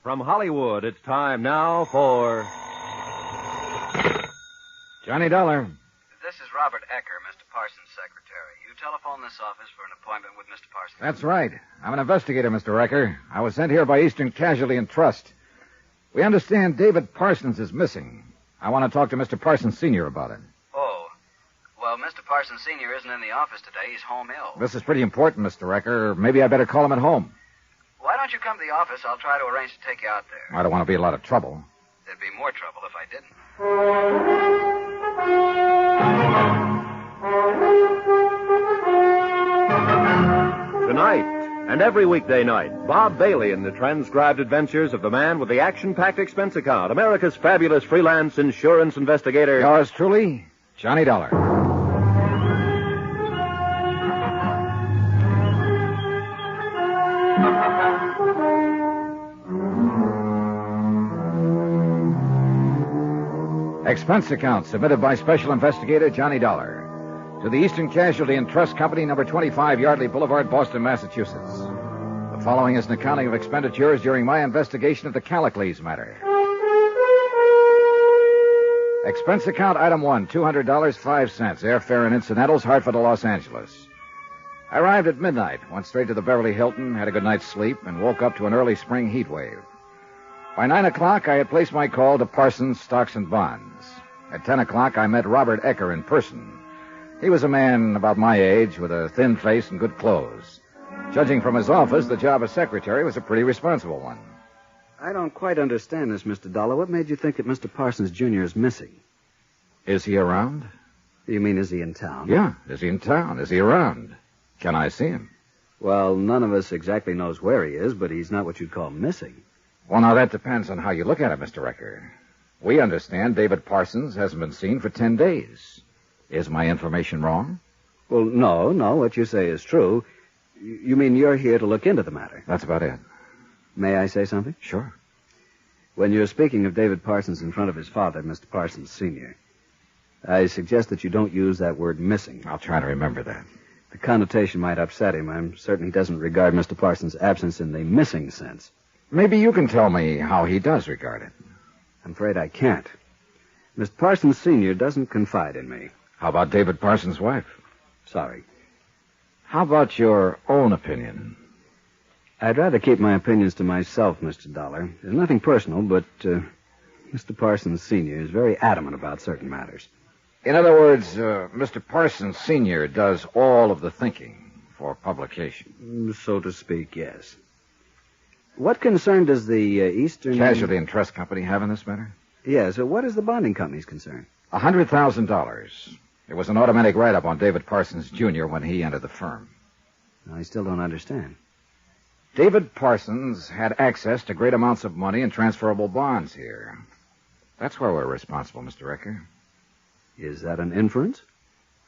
From Hollywood, it's time now for... Johnny Dollar. This is Robert Ecker, Mr. Parsons' secretary. You telephone this office for an appointment with Mr. Parsons. That's right. I'm an investigator, Mr. Ecker. I was sent here by Eastern Casualty and Trust. We understand David Parsons is missing. I want to talk to Mr. Parsons Sr. about it. Oh. Well, Mr. Parsons Sr. isn't in the office today. He's home ill. This is pretty important, Mr. Ecker. Maybe I better call him at home. Why don't you come to the office? I'll try to arrange to take you out there. I don't want to be a lot of trouble. There'd be more trouble if I didn't. Tonight, and every weekday night, Bob Bailey in the transcribed adventures of the man with the action-packed expense account, America's fabulous freelance insurance investigator. Yours truly, Johnny Dollar. Expense account submitted by Special Investigator Johnny Dollar to the Eastern Casualty and Trust Company, number 25 Yardley Boulevard, Boston, Massachusetts. The following is an accounting of expenditures during my investigation of the Callicles matter. Expense account item 1, $200, 5 cents, airfare and incidentals, Hartford to Los Angeles. I arrived at midnight, went straight to the Beverly Hilton, had a good night's sleep, and woke up to an early spring heat wave. By 9 o'clock, I had placed my call to Parsons, Stocks and Bonds. At 10 o'clock, I met Robert Ecker in person. He was a man about my age with a thin face and good clothes. Judging from his office, the job as secretary was a pretty responsible one. I don't quite understand this, Mr. Dollar. What made you think that Mr. Parsons Jr. is missing? Is he around? You mean, is he in town? Yeah, is he in town? Is he around? Can I see him? Well, none of us exactly knows where he is, but he's not what you'd call missing. Well, now, that depends on how you look at it, Mr. Ecker. We understand David Parsons hasn't been seen for 10 days. Is my information wrong? Well, no. What you say is true. You mean you're here to look into the matter? That's about it. May I say something? Sure. When you're speaking of David Parsons in front of his father, Mr. Parsons Sr., I suggest that you don't use that word missing. I'll try to remember that. The connotation might upset him. I'm certain he doesn't regard Mr. Parsons' absence in the missing sense. Maybe you can tell me how he does regard it. I'm afraid I can't. Mr. Parsons Sr. doesn't confide in me. How about David Parsons' wife? Sorry. How about your own opinion? I'd rather keep my opinions to myself, Mr. Dollar. There's nothing personal, but Mr. Parsons Sr. is very adamant about certain matters. In other words, Mr. Parsons Sr. does all of the thinking for publication. So to speak, yes. What concern does the Eastern... Casualty and Trust Company have in this matter? Yes. What is the bonding company's concern? $100,000. It was an automatic write-up on David Parsons, Jr. when he entered the firm. I still don't understand. David Parsons had access to great amounts of money and transferable bonds here. That's where we're responsible, Mr. Ecker. Is that an inference?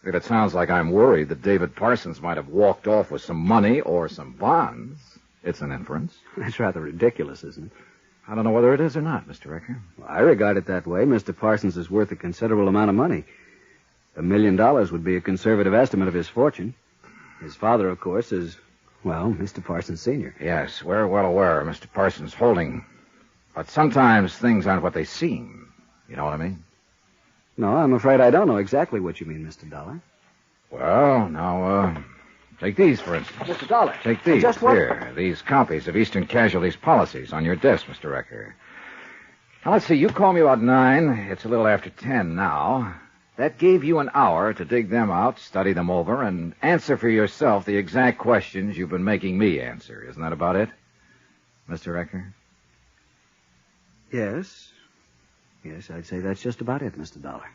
If it sounds like I'm worried that David Parsons might have walked off with some money or some bonds, it's an inference. That's rather ridiculous, isn't it? I don't know whether it is or not, Mr. Ecker. Well, I regard it that way. Mr. Parsons is worth a considerable amount of money. $1 million would be a conservative estimate of his fortune. His father, of course, is, well, Mr. Parsons Sr. Yes, we're well aware of Mr. Parsons' holding. But sometimes things aren't what they seem. You know what I mean? No, I'm afraid I don't know exactly what you mean, Mr. Dollar. Well, now, take these, for instance. Mr. Dollar. Take these. Just what? Here, these copies of Eastern Casualty's policies on your desk, Mr. Ecker. Now, let's see. You called me about 9. It's a little after 10 now. That gave you an hour to dig them out, study them over, and answer for yourself the exact questions you've been making me answer. Isn't that about it, Mr. Ecker? Yes. Yes, I'd say that's just about it, Mr. Dollar.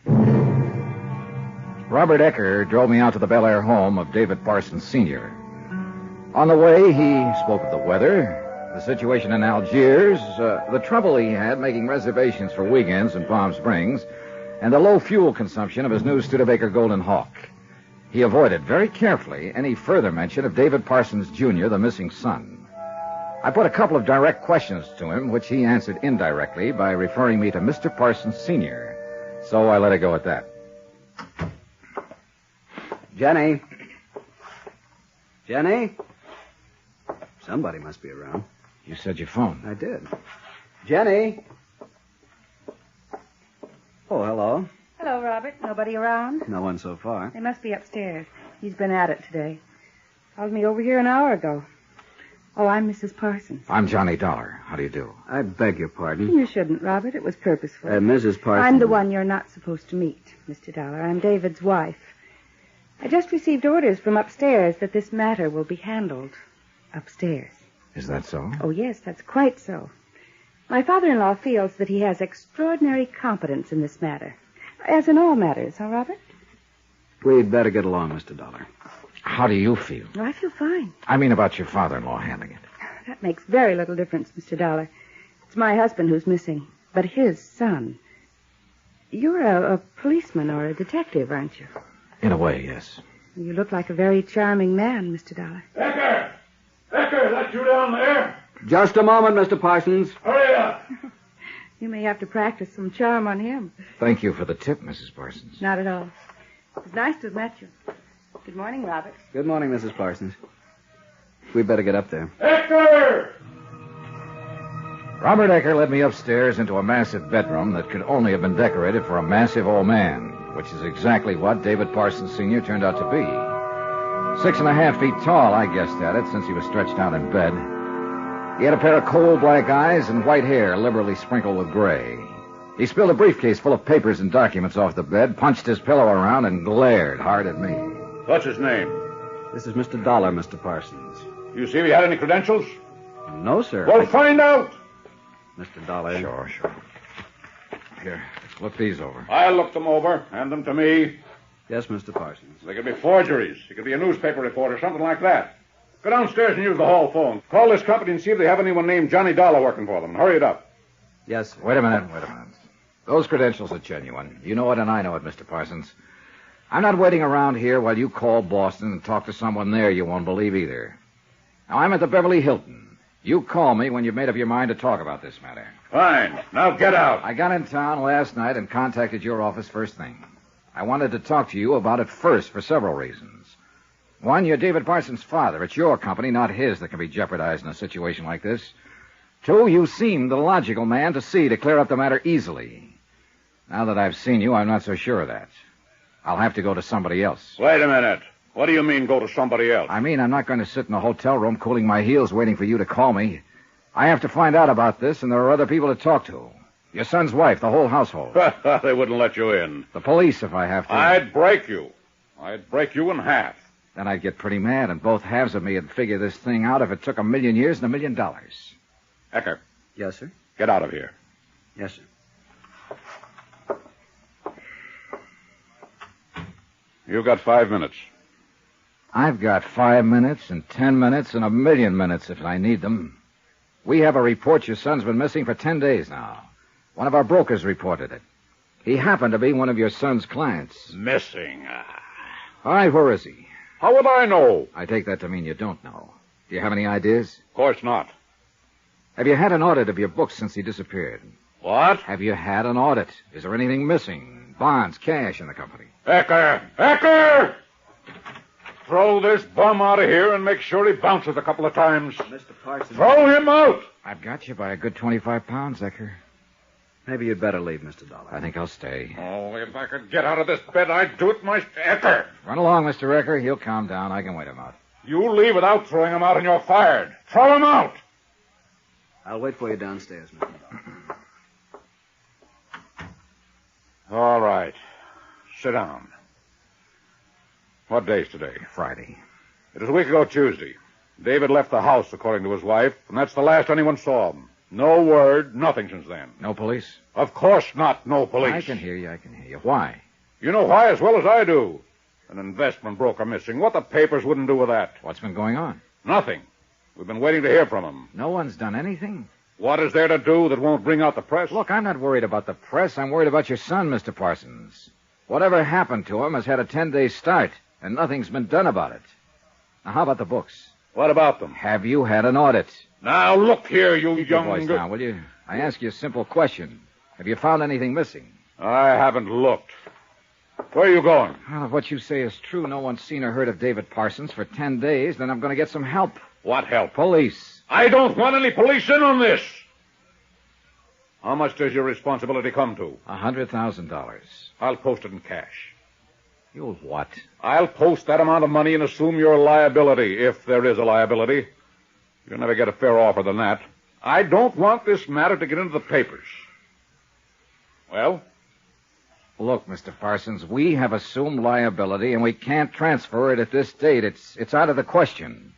Robert Ecker drove me out to the Bel Air home of David Parsons Sr. On the way, he spoke of the weather, the situation in Algiers, the trouble he had making reservations for weekends in Palm Springs, and the low fuel consumption of his new Studebaker Golden Hawk. He avoided very carefully any further mention of David Parsons, Jr., the missing son. I put a couple of direct questions to him, which he answered indirectly by referring me to Mr. Parsons, Sr., so I let it go at that. Jenny? Jenny? Somebody must be around. You said your phone. I did. Jenny? Oh, hello. Hello, Robert. Nobody around? No one so far. They must be upstairs. He's been at it today. Called me over here an hour ago. Oh, I'm Mrs. Parsons. I'm Johnny Dollar. How do you do? I beg your pardon. You shouldn't, Robert. It was purposeful. Mrs. Parsons. I'm the one you're not supposed to meet, Mr. Dollar. I'm David's wife. I just received orders from upstairs that this matter will be handled upstairs. Is that so? Oh, yes, that's quite so. My father-in-law feels that he has extraordinary competence in this matter. As in all matters, huh, Robert? We'd better get along, Mr. Dollar. How do you feel? Oh, I feel fine. I mean about your father-in-law handling it. That makes very little difference, Mr. Dollar. It's my husband who's missing, but his son. You're a policeman or a detective, aren't you? In a way, yes. You look like a very charming man, Mr. Dollar. Ecker! Ecker, that you down there? Just a moment, Mr. Parsons. Hurry up! You may have to practice some charm on him. Thank you for the tip, Mrs. Parsons. Not at all. It's nice to have met you. Good morning, Robert. Good morning, Mrs. Parsons. We'd better get up there. Ecker! Robert Ecker led me upstairs into a massive bedroom that could only have been decorated for a massive old man, which is exactly what David Parsons Sr. turned out to be. 6.5 feet tall, I guessed at it, since he was stretched out in bed. He had a pair of coal black eyes and white hair liberally sprinkled with gray. He spilled a briefcase full of papers and documents off the bed, punched his pillow around, and glared hard at me. What's his name? This is Mr. Dollar, Mr. Parsons. You see if he had any credentials? No, sir. Well, find out! Mr. Dollar. Sure. Here, look these over. I'll look them over. Hand them to me. Yes, Mr. Parsons. They could be forgeries. It could be a newspaper report or something like that. Go downstairs and use the hall phone. Call this company and see if they have anyone named Johnny Dollar working for them. Hurry it up. Yes, sir. Wait a minute. Those credentials are genuine. You know it and I know it, Mr. Parsons. I'm not waiting around here while you call Boston and talk to someone there you won't believe either. Now, I'm at the Beverly Hilton. You call me when you've made up your mind to talk about this matter. Fine. Now get out. I got in town last night and contacted your office first thing. I wanted to talk to you about it first for several reasons. One, you're David Parsons' father. It's your company, not his, that can be jeopardized in a situation like this. Two, you seem the logical man to see to clear up the matter easily. Now that I've seen you, I'm not so sure of that. I'll have to go to somebody else. Wait a minute. What do you mean, go to somebody else? I mean, I'm not going to sit in a hotel room cooling my heels waiting for you to call me. I have to find out about this, and there are other people to talk to. Your son's wife, the whole household. They wouldn't let you in. The police, if I have to. I'd break you. I'd break you in half. Then I'd get pretty mad, and both halves of me would figure this thing out if it took $1 million years and $1 million. Ecker, Yes, sir. get out of here. Yes, sir. You've got 5 minutes. I've got 5 minutes and 10 minutes and 1 million minutes if I need them. We have a report your son's been missing for 10 days now. One of our brokers reported it. He happened to be one of your son's clients. Missing. All right, where is he? How would I know? I take that to mean you don't know. Do you have any ideas? Of course not. Have you had an audit of your books since he disappeared? What? Have you had an audit? Is there anything missing? Bonds, cash in the company? Ecker! Ecker! Throw this bum out of here and make sure he bounces a couple of times. Mr. Parsons. Throw him out! I've got you by a good 25 pounds, Ecker. Maybe you'd better leave, Mr. Dollar. I think I'll stay. Oh, if I could get out of this bed, I'd do it myself. Ecker! Run along, Mr. Ecker. He'll calm down. I can wait him out. You leave without throwing him out and you're fired. Throw him out! I'll wait for you downstairs, Mr. Dollar. All right. Sit down. What day's today? Friday. It was a week ago Tuesday. David left the house, according to his wife, and that's the last anyone saw him. No word, nothing since then. No police? Of course not, no police. I can hear you. Why? You know why as well as I do. An investment broker missing. What the papers wouldn't do with that? What's been going on? Nothing. We've been waiting to hear from him. No one's done anything? What is there to do that won't bring out the press? Look, I'm not worried about the press. I'm worried about your son, Mr. Parsons. Whatever happened to him has had a 10-day start, and nothing's been done about it. Now, how about the books? What about them? Have you had an audit? Now, look here, you Keep your young... voice down, will you? I ask you a simple question. Have you found anything missing? I haven't looked. Where are you going? Well, if what you say is true, no one's seen or heard of David Parsons for 10 days, then I'm going to get some help. What help? Police. I don't want any police in on this. How much does your responsibility come to? $100,000. I'll post it in cash. You'll what? I'll post that amount of money and assume your liability, if there is a liability. You'll never get a fair offer than that. I don't want this matter to get into the papers. Well? Look, Mr. Parsons, we have assumed liability, and we can't transfer it at this date. It's out of the question.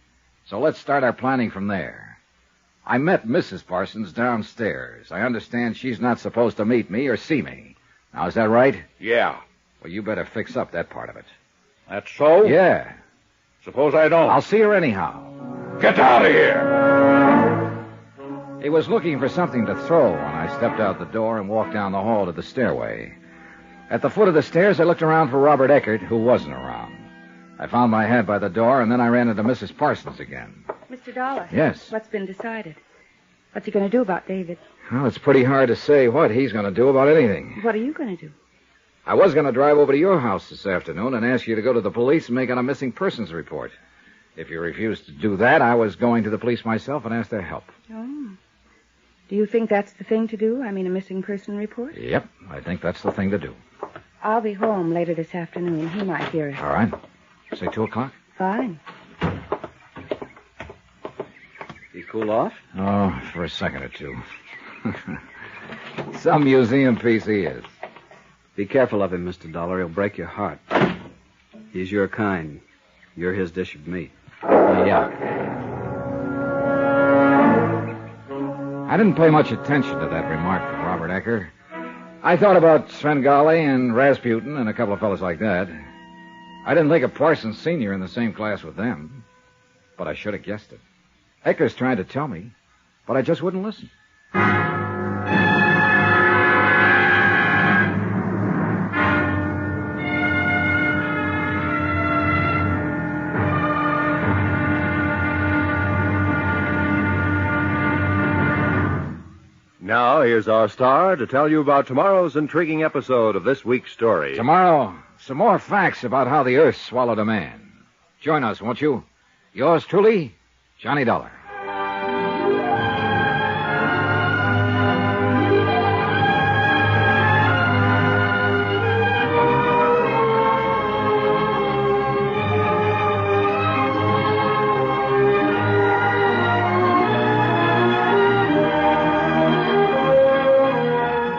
So let's start our planning from there. I met Mrs. Parsons downstairs. I understand she's not supposed to meet me or see me. Now, is that right? Yeah. Well, you better fix up that part of it. That's so? Yeah. Suppose I don't. I'll see her anyhow. Get out of here! He was looking for something to throw when I stepped out the door and walked down the hall to the stairway. At the foot of the stairs, I looked around for Robert Eckert, who wasn't around. I found my hat by the door, and then I ran into Mrs. Parsons again. Mr. Dollar. Yes? What's been decided? What's he going to do about David? Well, it's pretty hard to say what he's going to do about anything. What are you going to do? I was going to drive over to your house this afternoon and ask you to go to the police and make out a missing persons report. If you refused to do that, I was going to the police myself and ask their help. Oh. Do you think that's the thing to do? I mean, a missing person report? Yep, I think that's the thing to do. I'll be home later this afternoon. He might hear it. All right. Say 2 o'clock? Fine. You cool off? Oh, for a second or two. Some museum piece he is. Be careful of him, Mr. Dollar. He'll break your heart. He's your kind. You're his dish of meat. Yeah. I didn't pay much attention to that remark from Robert Eckert. I thought about Svengali and Rasputin and a couple of fellas like that. I didn't think of Parsons Sr. in the same class with them. But I should have guessed it. Eckert's trying to tell me, but I just wouldn't listen. Now, here's our star to tell you about tomorrow's intriguing episode of this week's story. Tomorrow, some more facts about how the Earth swallowed a man. Join us, won't you? Yours truly, Johnny Dollar.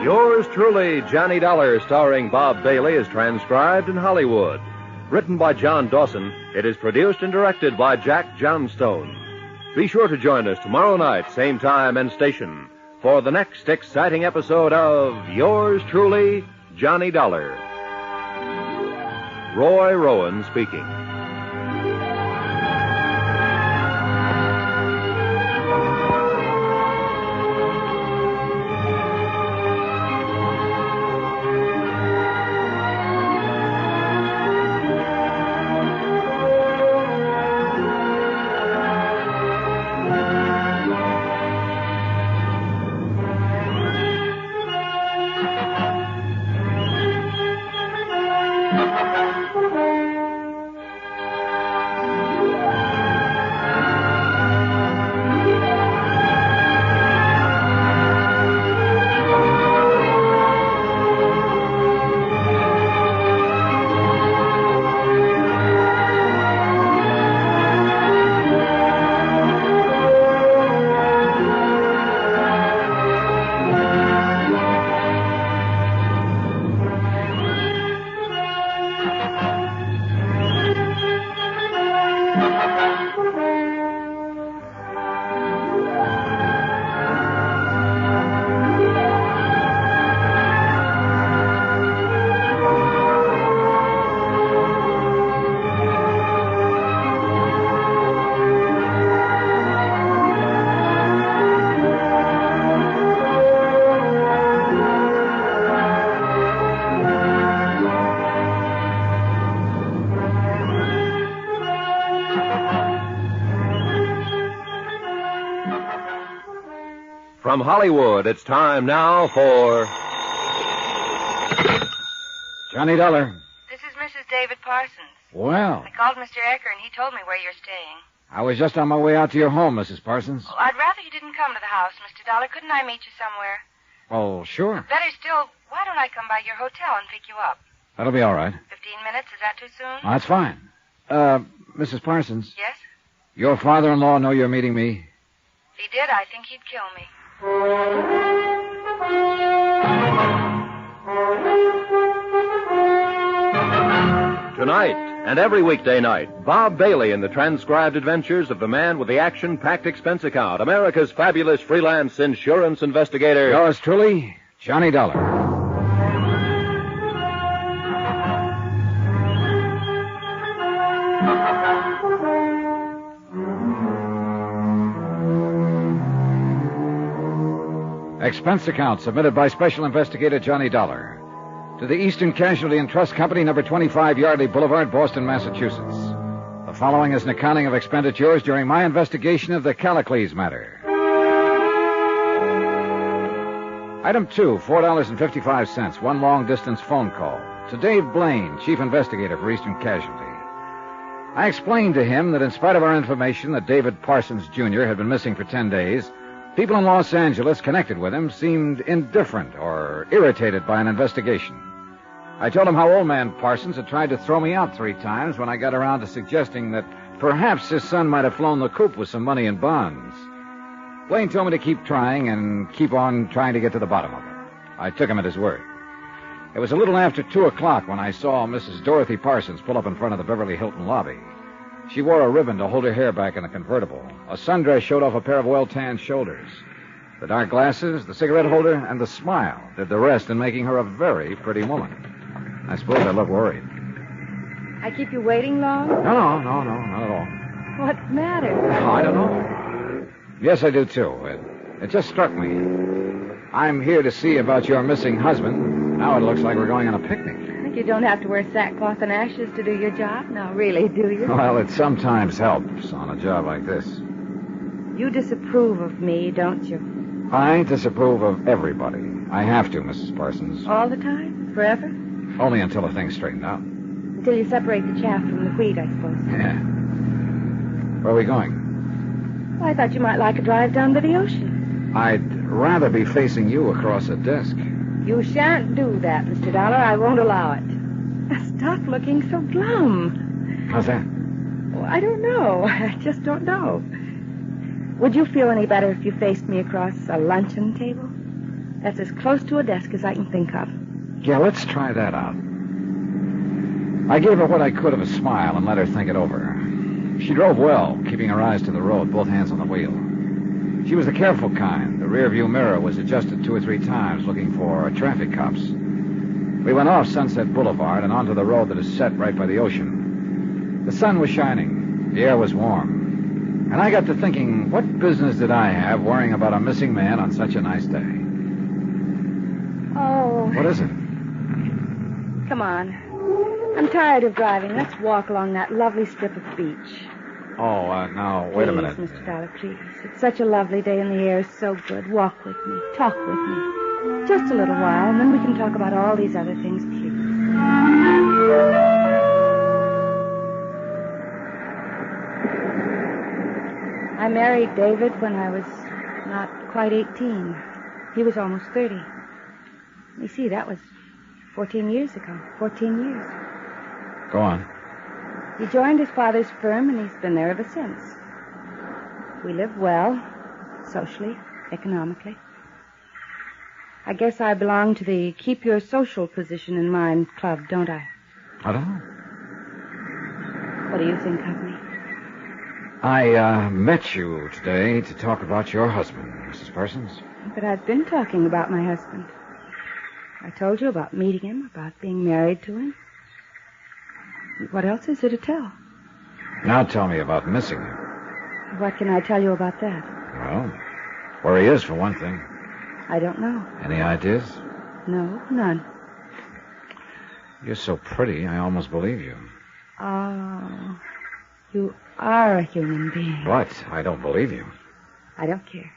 Yours truly, Johnny Dollar, starring Bob Bailey, is transcribed in Hollywood. Written by John Dawson, it is produced and directed by Jack Johnstone. Be sure to join us tomorrow night, same time and station, for the next exciting episode of Yours truly, Johnny Dollar. Roy Rowan speaking. From Hollywood, it's time now for Johnny Dollar. This is Mrs. David Parsons. Well, I called Mr. Ecker, and he told me where you're staying. I was just on my way out to your home, Mrs. Parsons. Oh, I'd rather you didn't come to the house, Mr. Dollar. Couldn't I meet you somewhere? Well, sure. Better still, why don't I come by your hotel and pick you up? That'll be all right. 15 minutes, is that too soon? That's fine. Mrs. Parsons. Yes? Your father-in-law know you're meeting me? If he did, I think he'd kill me. Tonight and every weekday night, Bob Bailey in the transcribed adventures of the man with the action-packed expense account, America's fabulous freelance insurance investigator. Yours truly, Johnny Dollar. Expense account submitted by Special Investigator Johnny Dollar to the Eastern Casualty and Trust Company, number 25 Yardley Boulevard, Boston, Massachusetts. The following is an accounting of expenditures during my investigation of the Callicles matter. Item 2, $4.55, one long-distance phone call to Dave Blaine, Chief Investigator for Eastern Casualty. I explained to him that in spite of our information that David Parsons, Jr. had been missing for 10 days, people in Los Angeles connected with him seemed indifferent or irritated by an investigation. I told him how old man Parsons had tried to throw me out 3 times when I got around to suggesting that perhaps his son might have flown the coop with some money in bonds. Blaine told me to keep trying and keep on trying to get to the bottom of it. I took him at his word. It was a little after 2 o'clock when I saw Mrs. Dorothy Parsons pull up in front of the Beverly Hilton lobby. She wore a ribbon to hold her hair back in a convertible. A sundress showed off a pair of well-tanned shoulders. The dark glasses, the cigarette holder, and the smile did the rest in making her a very pretty woman. I suppose I look worried. I keep you waiting long? No, not at all. What's the matter? Oh, I don't know. Yes, I do, too. It just struck me. I'm here to see about your missing husband. Now it looks like we're going on a picnic. You don't have to wear sackcloth and ashes to do your job now, really, do you? Well, it sometimes helps on a job like this. You disapprove of me, don't you? I disapprove of everybody. I have to, Mrs. Parsons. All the time? Forever? Only until the thing's straightened out. Until you separate the chaff from the wheat, I suppose. Yeah. Where are we going? Well, I thought you might like a drive down to the ocean. I'd rather be facing you across a desk. You shan't do that, Mr. Dollar. I won't allow it. Stop looking so glum. How's that? Oh, I don't know. I just don't know. Would you feel any better if you faced me across a luncheon table? That's as close to a desk as I can think of. Yeah, let's try that out. I gave her what I could of a smile and let her think it over. She drove well, keeping her eyes to the road, both hands on the wheel. She was the careful kind. The rearview mirror was adjusted 2 or 3 times, looking for traffic cops. We went off Sunset Boulevard and onto the road that is set right by the ocean. The sun was shining. The air was warm. And I got to thinking, what business did I have worrying about a missing man on such a nice day? Oh. What is it? Come on. I'm tired of driving. Let's walk along that lovely strip of beach. Oh, now, wait a minute. Please, Mr. Dollar, please. It's such a lovely day and the air is so good. Walk with me. Talk with me. Just a little while, and then we can talk about all these other things, please. I married David when I was not quite 18. He was almost 30. You see, that was 14 years ago. 14 years. Go on. He joined his father's firm, and he's been there ever since. We live well, socially, economically. I guess I belong to the Keep Your Social Position in Mind club, don't I? I don't know. What do you think of me? I met you today to talk about your husband, Mrs. Parsons. But I've been talking about my husband. I told you about meeting him, about being married to him. What else is there to tell? Now tell me about missing him. What can I tell you about that? Well, where he is, for one thing. I don't know. Any ideas? No, none. You're so pretty, I almost believe you. Oh, you are a human being. But I don't believe you. I don't care.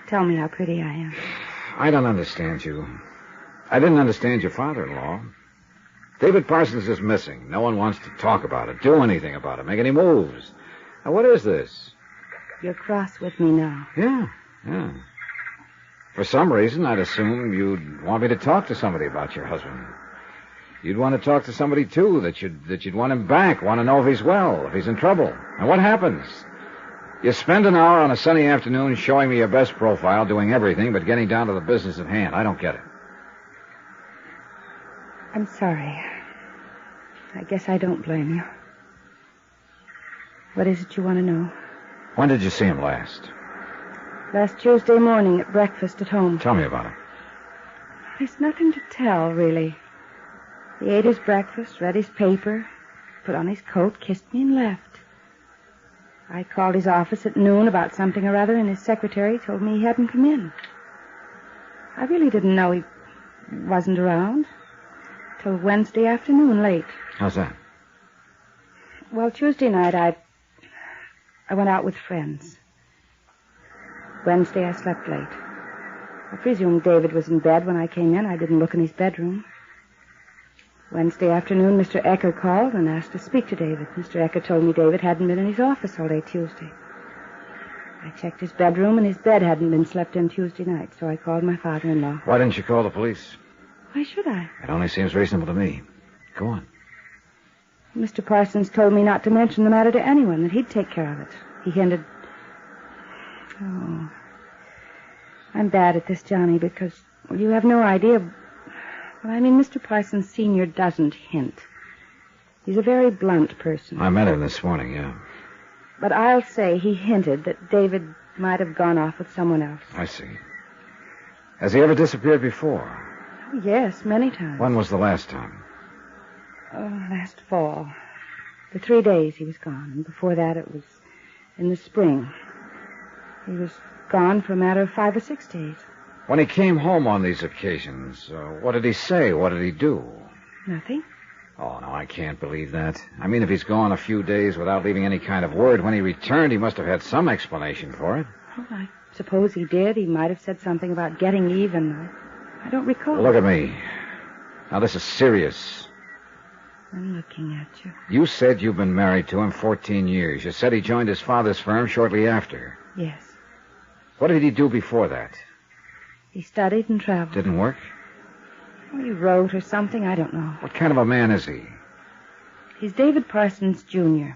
Tell me how pretty I am. I don't understand you. I didn't understand your father-in-law. David Parsons is missing. No one wants to talk about it, do anything about it, make any moves. Now, what is this? You're cross with me now. Yeah. For some reason, I'd assume you'd want me to talk to somebody about your husband. You'd want to talk to somebody, too, that you'd want him back, want to know if he's well, if he's in trouble. And what happens? You spend an hour on a sunny afternoon showing me your best profile, doing everything but getting down to the business at hand. I don't get it. I'm sorry. I guess I don't blame you. What is it you want to know? When did you see him last? Last Tuesday morning at breakfast at home. Tell me about it. There's nothing to tell, really. He ate his breakfast, read his paper, put on his coat, kissed me, and left. I called his office at noon about something or other, and his secretary told me he hadn't come in. I really didn't know he wasn't around till Wednesday afternoon, late. How's that? Well, Tuesday night, I went out with friends. Wednesday, I slept late. I presume David was in bed when I came in. I didn't look in his bedroom. Wednesday afternoon, Mr. Ecker called and asked to speak to David. Mr. Ecker told me David hadn't been in his office all day Tuesday. I checked his bedroom, and his bed hadn't been slept in Tuesday night, so I called my father-in-law. Why didn't you call the police? Why should I? It only seems reasonable to me. Go on. Mr. Parsons told me not to mention the matter to anyone, that he'd take care of it. He hinted... Oh, I'm bad at this, Johnny, because you have no idea... Well, I mean, Mr. Parsons Sr. doesn't hint. He's a very blunt person. I met him this morning, yeah. But I'll say he hinted that David might have gone off with someone else. I see. Has he ever disappeared before? Oh, yes, many times. When was the last time? Oh, last fall. For 3 days he was gone, and before that it was in the spring. He was gone for a matter of 5 or 6 days. When he came home on these occasions, what did he say? What did he do? Nothing. Oh, no, I can't believe that. I mean, if he's gone a few days without leaving any kind of word, when he returned, he must have had some explanation for it. Oh, I suppose he did. He might have said something about getting even. I don't recall. Look at me. Now, this is serious. I'm looking at you. You said you've been married to him 14 years. You said he joined his father's firm shortly after. Yes. What did he do before that? He studied and traveled. Didn't work? Well, he wrote or something. I don't know. What kind of a man is he? He's David Parsons, Jr.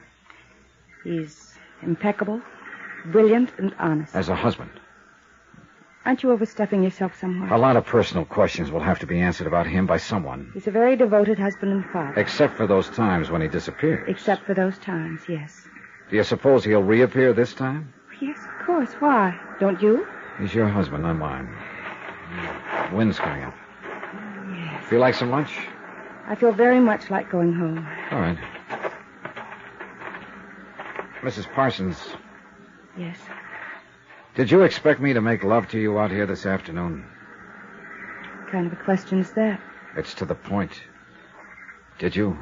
He's impeccable, brilliant, and honest. As a husband? Aren't you overstepping yourself somewhere? A lot of personal questions will have to be answered about him by someone. He's a very devoted husband and father. Except for those times when he disappears. Except for those times, yes. Do you suppose he'll reappear this time? Yes, of course. Why? Don't you? He's your husband, not mine. Wind's coming up. Yes. Feel like some lunch? I feel very much like going home. All right. Mrs. Parsons. Yes. Did you expect me to make love to you out here this afternoon? What kind of a question is that? It's to the point. Did you?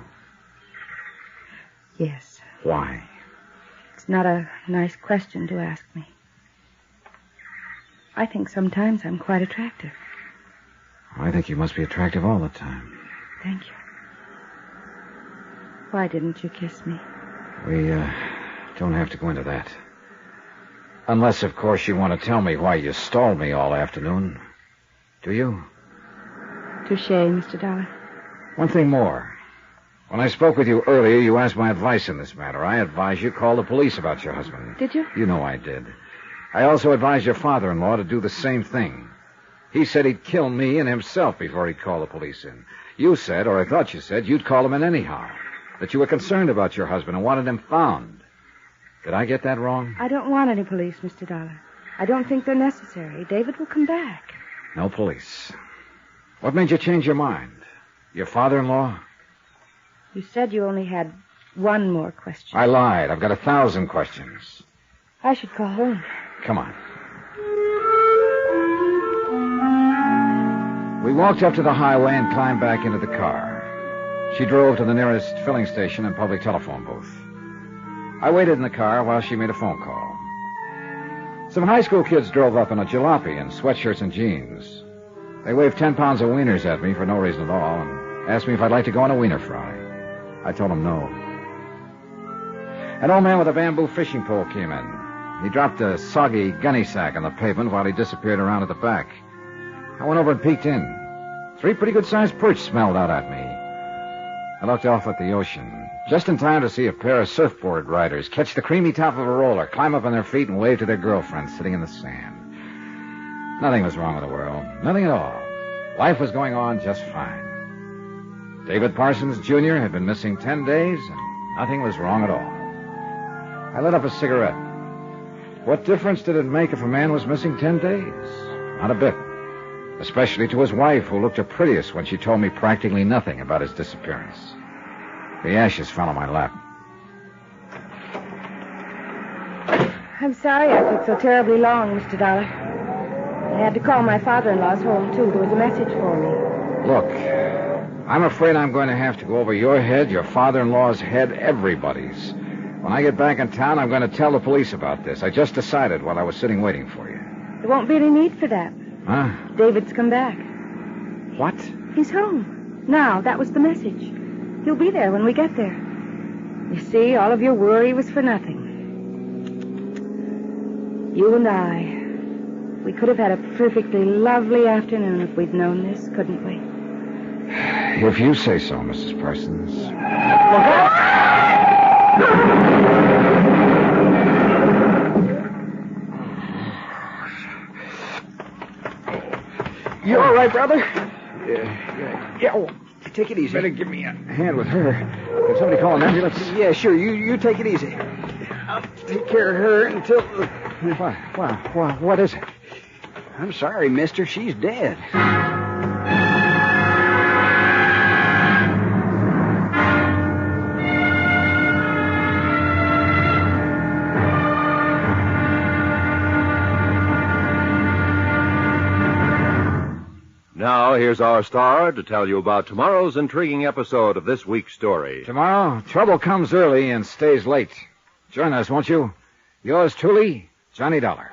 Yes. Why? It's not a nice question to ask me. I think sometimes I'm quite attractive. I think you must be attractive all the time. Thank you. Why didn't you kiss me? We, don't have to go into that. Unless, of course, you want to tell me why you stalled me all afternoon. Do you? Touché, Mr. Dollar. One thing more. When I spoke with you earlier, you asked my advice in this matter. I advised you call the police about your husband. Did you? You know I did. I also advised your father-in-law to do the same thing. He said he'd kill me and himself before he'd call the police in. You said, or I thought you said, you'd call him in anyhow. That you were concerned about your husband and wanted him found. Did I get that wrong? I don't want any police, Mr. Dollar. I don't think they're necessary. David will come back. No police. What made you change your mind? Your father-in-law? You said you only had one more question. I lied. I've got 1,000 questions. I should call home. Come on. We walked up to the highway and climbed back into the car. She drove to the nearest filling station and public telephone booth. I waited in the car while she made a phone call. Some high school kids drove up in a jalopy in sweatshirts and jeans. They waved 10 pounds of wieners at me for no reason at all and asked me if I'd like to go on a wiener fry. I told them no. An old man with a bamboo fishing pole came in. He dropped a soggy gunny sack on the pavement while he disappeared around at the back. I went over and peeked in. 3 pretty good-sized perch smelled out at me. I looked off at the ocean, just in time to see a pair of surfboard riders catch the creamy top of a roller, climb up on their feet, and wave to their girlfriends sitting in the sand. Nothing was wrong with the world. Nothing at all. Life was going on just fine. David Parsons, Jr. had been missing 10 days, and nothing was wrong at all. I lit up a cigarette. What difference did it make if a man was missing 10 days? Not a bit. Especially to his wife, who looked her prettiest when she told me practically nothing about his disappearance. The ashes fell on my lap. I'm sorry I took so terribly long, Mr. Dollar. I had to call my father-in-law's home, too. There was a message for me. Look, I'm afraid I'm going to have to go over your head, your father-in-law's head, everybody's. When I get back in town, I'm going to tell the police about this. I just decided while I was sitting waiting for you. There won't be any need for that. Huh? David's come back. What? He's home. Now, that was the message. He'll be there when we get there. You see, all of your worry was for nothing. You and I, we could have had a perfectly lovely afternoon if we'd known this, couldn't we? If you say so, Mrs. Parsons. You all right, brother? Yeah. Oh, take it easy. Better give me a hand with her. Can somebody call an ambulance? Yeah, sure. You take it easy. I'll take care of her until... What is it? I'm sorry, mister. She's dead. Now, here's our star to tell you about tomorrow's intriguing episode of this week's story. Tomorrow, trouble comes early and stays late. Join us, won't you? Yours truly, Johnny Dollar.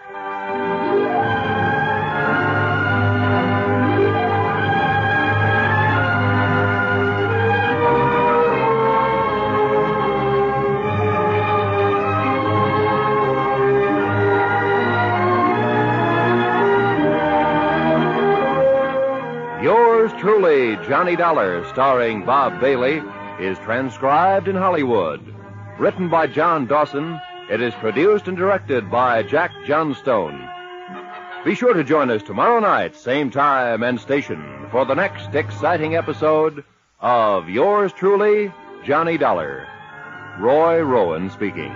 Yours truly, Johnny Dollar, starring Bob Bailey, is transcribed in Hollywood. Written by John Dawson, it is produced and directed by Jack Johnstone. Be sure to join us tomorrow night, same time and station, for the next exciting episode of Yours truly, Johnny Dollar. Roy Rowan speaking.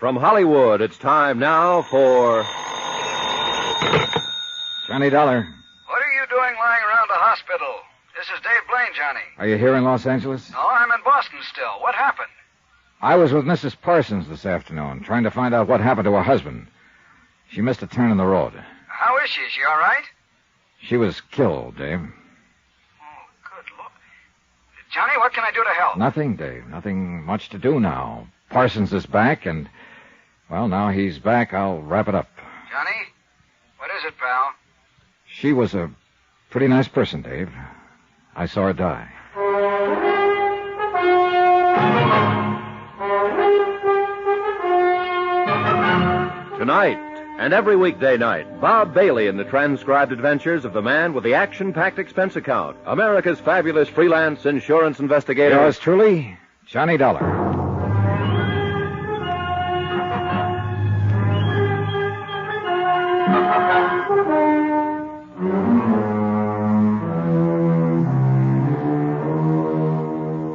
From Hollywood, it's time now for... Johnny Dollar. What are you doing lying around the hospital? This is Dave Blaine, Johnny. Are you here in Los Angeles? No, I'm in Boston still. What happened? I was with Mrs. Parsons this afternoon, trying to find out what happened to her husband. She missed a turn in the road. How is she? Is she all right? She was killed, Dave. Oh, good Lord. Johnny, what can I do to help? Nothing, Dave. Nothing much to do now. Parsons is back, and, well, now he's back, I'll wrap it up. it, pal? She was a pretty nice person, Dave. I saw her die. Tonight, and every weekday night, Bob Bailey in the transcribed adventures of the man with the action-packed expense account, America's fabulous freelance insurance investigator. Yours truly, Johnny Dollar.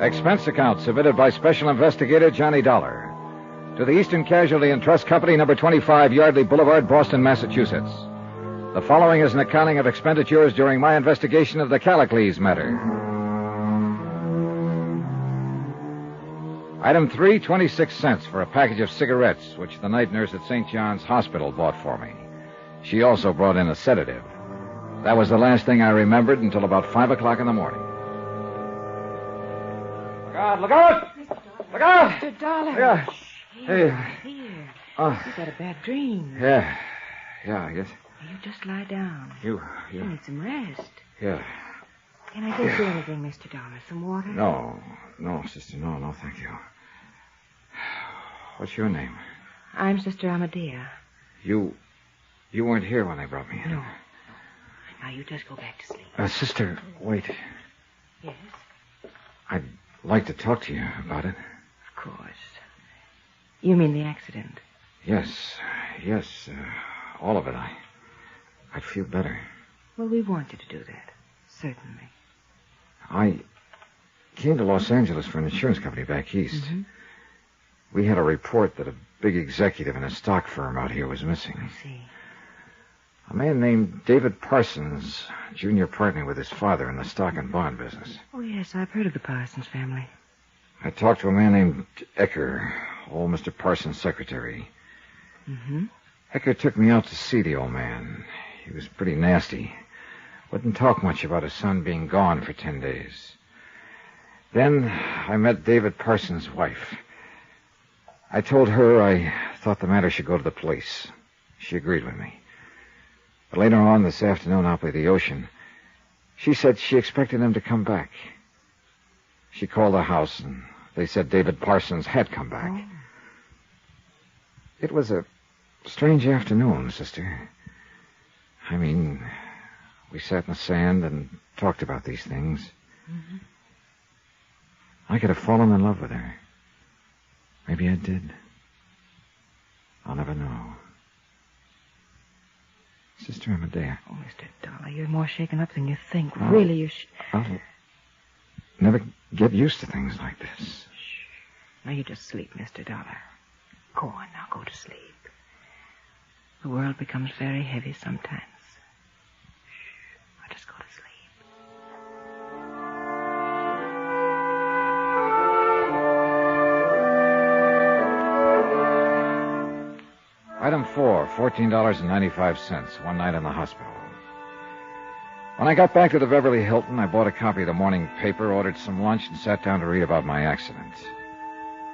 Expense account submitted by Special Investigator Johnny Dollar to the Eastern Casualty and Trust Company, number 25, Yardley Boulevard, Boston, Massachusetts. The following is an accounting of expenditures during my investigation of the Callicles matter. Item 3, 26 cents for a package of cigarettes, which the night nurse at St. John's Hospital bought for me. She also brought in a sedative. That was the last thing I remembered until about 5 o'clock in the morning. Look out! Look out! Look out! Mr. Dollar. Yeah. Here. Hey. Here. Oh. You got a bad dream. Yeah, I guess. You just lie down. You You need some rest. Yeah. Can I get you anything, Mr. Dollar? Some water? No, sister, no, thank you. What's your name? I'm Sister Amadea. You weren't here when they brought me in. No. Now you just go back to sleep. Sister, wait. Yes? I'd like to talk to you about it. Of course. You mean the accident? Yes, all of it. I'd feel better. Well, we want you to do that. Certainly. I came to Los Angeles for an insurance company back east. Mm-hmm. We had a report that a big executive in a stock firm out here was missing. I see. A man named David Parsons, junior partner with his father in the stock and bond business. Oh, yes, I've heard of the Parsons family. I talked to a man named Ecker, old Mr. Parsons' secretary. Mm-hmm. Ecker took me out to see the old man. He was pretty nasty. Wouldn't talk much about his son being gone for 10 days. Then I met David Parsons' wife. I told her I thought the matter should go to the police. She agreed with me. But later on this afternoon out by the ocean, she said she expected him to come back. She called the house, and they said David Parsons had come back. Oh. It was a strange afternoon, sister. I mean, we sat in the sand and talked about these things. Mm-hmm. I could have fallen in love with her. Maybe I did. I'll never know. Sister Amadea. Oh, Mr. Dollar, you're more shaken up than you think. Really, you should... I'll never get used to things like this. Shh. Now you just sleep, Mr. Dollar. Go on now, go to sleep. The world becomes very heavy sometimes. Shh. Now just go to sleep. Item 4, $14.95, one night in the hospital. When I got back to the Beverly Hilton, I bought a copy of the morning paper, ordered some lunch, and sat down to read about my accident.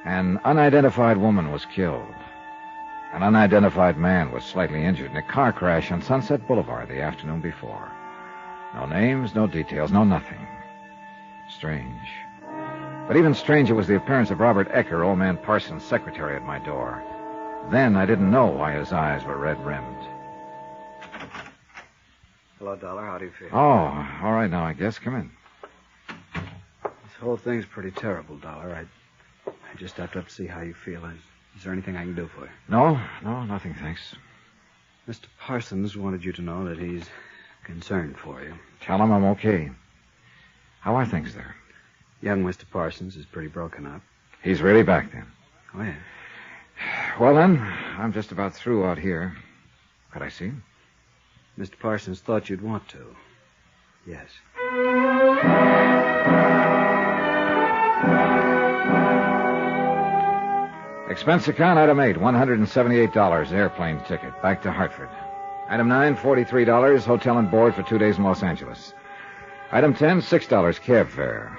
An unidentified woman was killed. An unidentified man was slightly injured in a car crash on Sunset Boulevard the afternoon before. No names, no details, no nothing. Strange. But even stranger was the appearance of Robert Ecker, old man Parsons' secretary, at my door. Then I didn't know why his eyes were red-rimmed. Hello, Dollar. How do you feel? Oh, all right now, I guess. Come in. This whole thing's pretty terrible, Dollar. I just stepped up to see how you feel. Is there anything I can do for you? No, nothing, thanks. Mr. Parsons wanted you to know that he's concerned for you. Tell him I'm okay. How are things there? Young Mr. Parsons is pretty broken up. He's really back then. Oh, yeah. Well, then, I'm just about through out here. Could I see him? Mr. Parsons thought you'd want to. Yes. Expense account, item 8, $178, airplane ticket, back to Hartford. Item 9, $43, hotel and board for 2 days in Los Angeles. Item 10, $6 cab fare.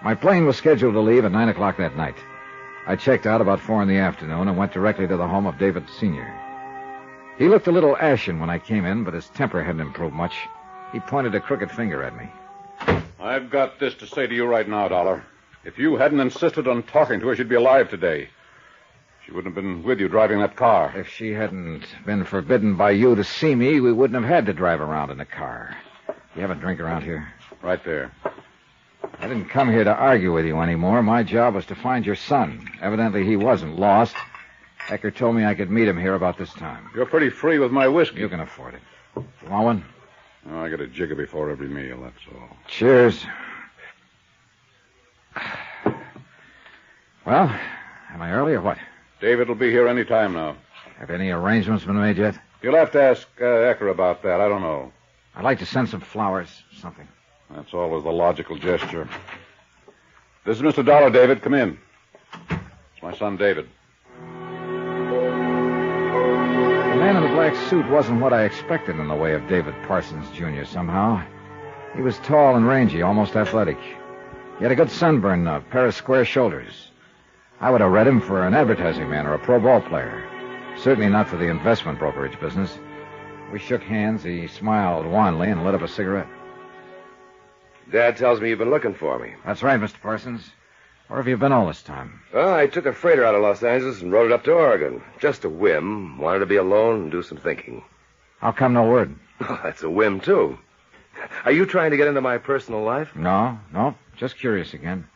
My plane was scheduled to leave at 9 o'clock that night. I checked out about 4 in the afternoon and went directly to the home of David Sr. He looked a little ashen when I came in, but his temper hadn't improved much. He pointed a crooked finger at me. I've got this to say to you right now, Dollar. If you hadn't insisted on talking to her, she'd be alive today. She wouldn't have been with you driving that car. If she hadn't been forbidden by you to see me, we wouldn't have had to drive around in the car. You have a drink around here? Right there. I didn't come here to argue with you anymore. My job was to find your son. Evidently, he wasn't lost. Ecker told me I could meet him here about this time. You're pretty free with my whiskey. You can afford it. You want one? Oh, I get a jigger before every meal, that's all. Cheers. Well, am I early or what? David will be here any time now. Have any arrangements been made yet? You'll have to ask Ecker about that. I don't know. I'd like to send some flowers, something. That's always the logical gesture. This is Mr. Dollar, David. Come in. It's my son, David. The man in the black suit wasn't what I expected in the way of David Parsons, Jr., somehow. He was tall and rangy, almost athletic. He had a good sunburn, a pair of square shoulders. I would have read him for an advertising man or a pro ball player. Certainly not for the investment brokerage business. We shook hands. He smiled wanly and lit up a cigarette. Dad tells me you've been looking for me. That's right, Mr. Parsons. Where have you been all this time? Well, I took a freighter out of Los Angeles and rode it up to Oregon. Just a whim. Wanted to be alone and do some thinking. How come no word? Oh, that's a whim, too. Are you trying to get into my personal life? No. Just curious again.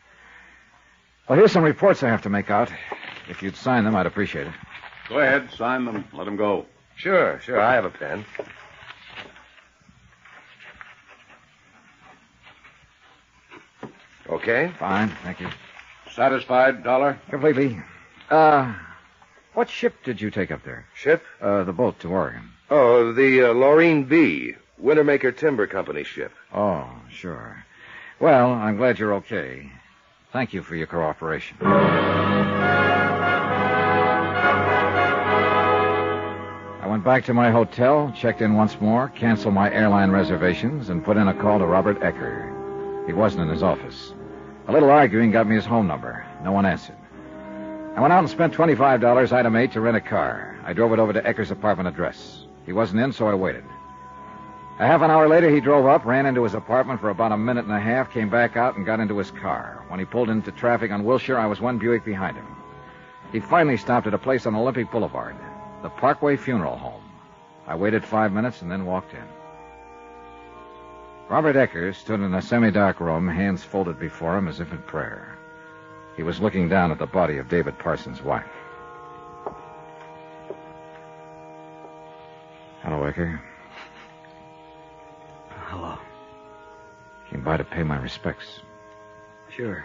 Well, here's some reports I have to make out. If you'd sign them, I'd appreciate it. Go ahead, sign them. Let him go. Sure. I have a pen. Okay? Fine, thank you. Satisfied, Dollar? Completely. What ship did you take up there? Ship? The boat to Oregon. Oh, the Laureen B. Wintermaker Timber Company ship. Oh, sure. Well, I'm glad you're okay. Thank you for your cooperation. I went back to my hotel, checked in once more, canceled my airline reservations, and put in a call to Robert Ecker. He wasn't in his office. A little arguing got me his home number. No one answered. I went out and spent $25 item 8 to rent a car. I drove it over to Ecker's apartment address. He wasn't in, so I waited. A half an hour later, he drove up, ran into his apartment for about a minute and a half, came back out and got into his car. When he pulled into traffic on Wilshire, I was one Buick behind him. He finally stopped at a place on Olympic Boulevard, the Parkway Funeral Home. I waited 5 minutes and then walked in. Robert Ecker stood in a semi-dark room, hands folded before him as if in prayer. He was looking down at the body of David Parsons' wife. Hello, Ecker. Hello. Came by to pay my respects. Sure.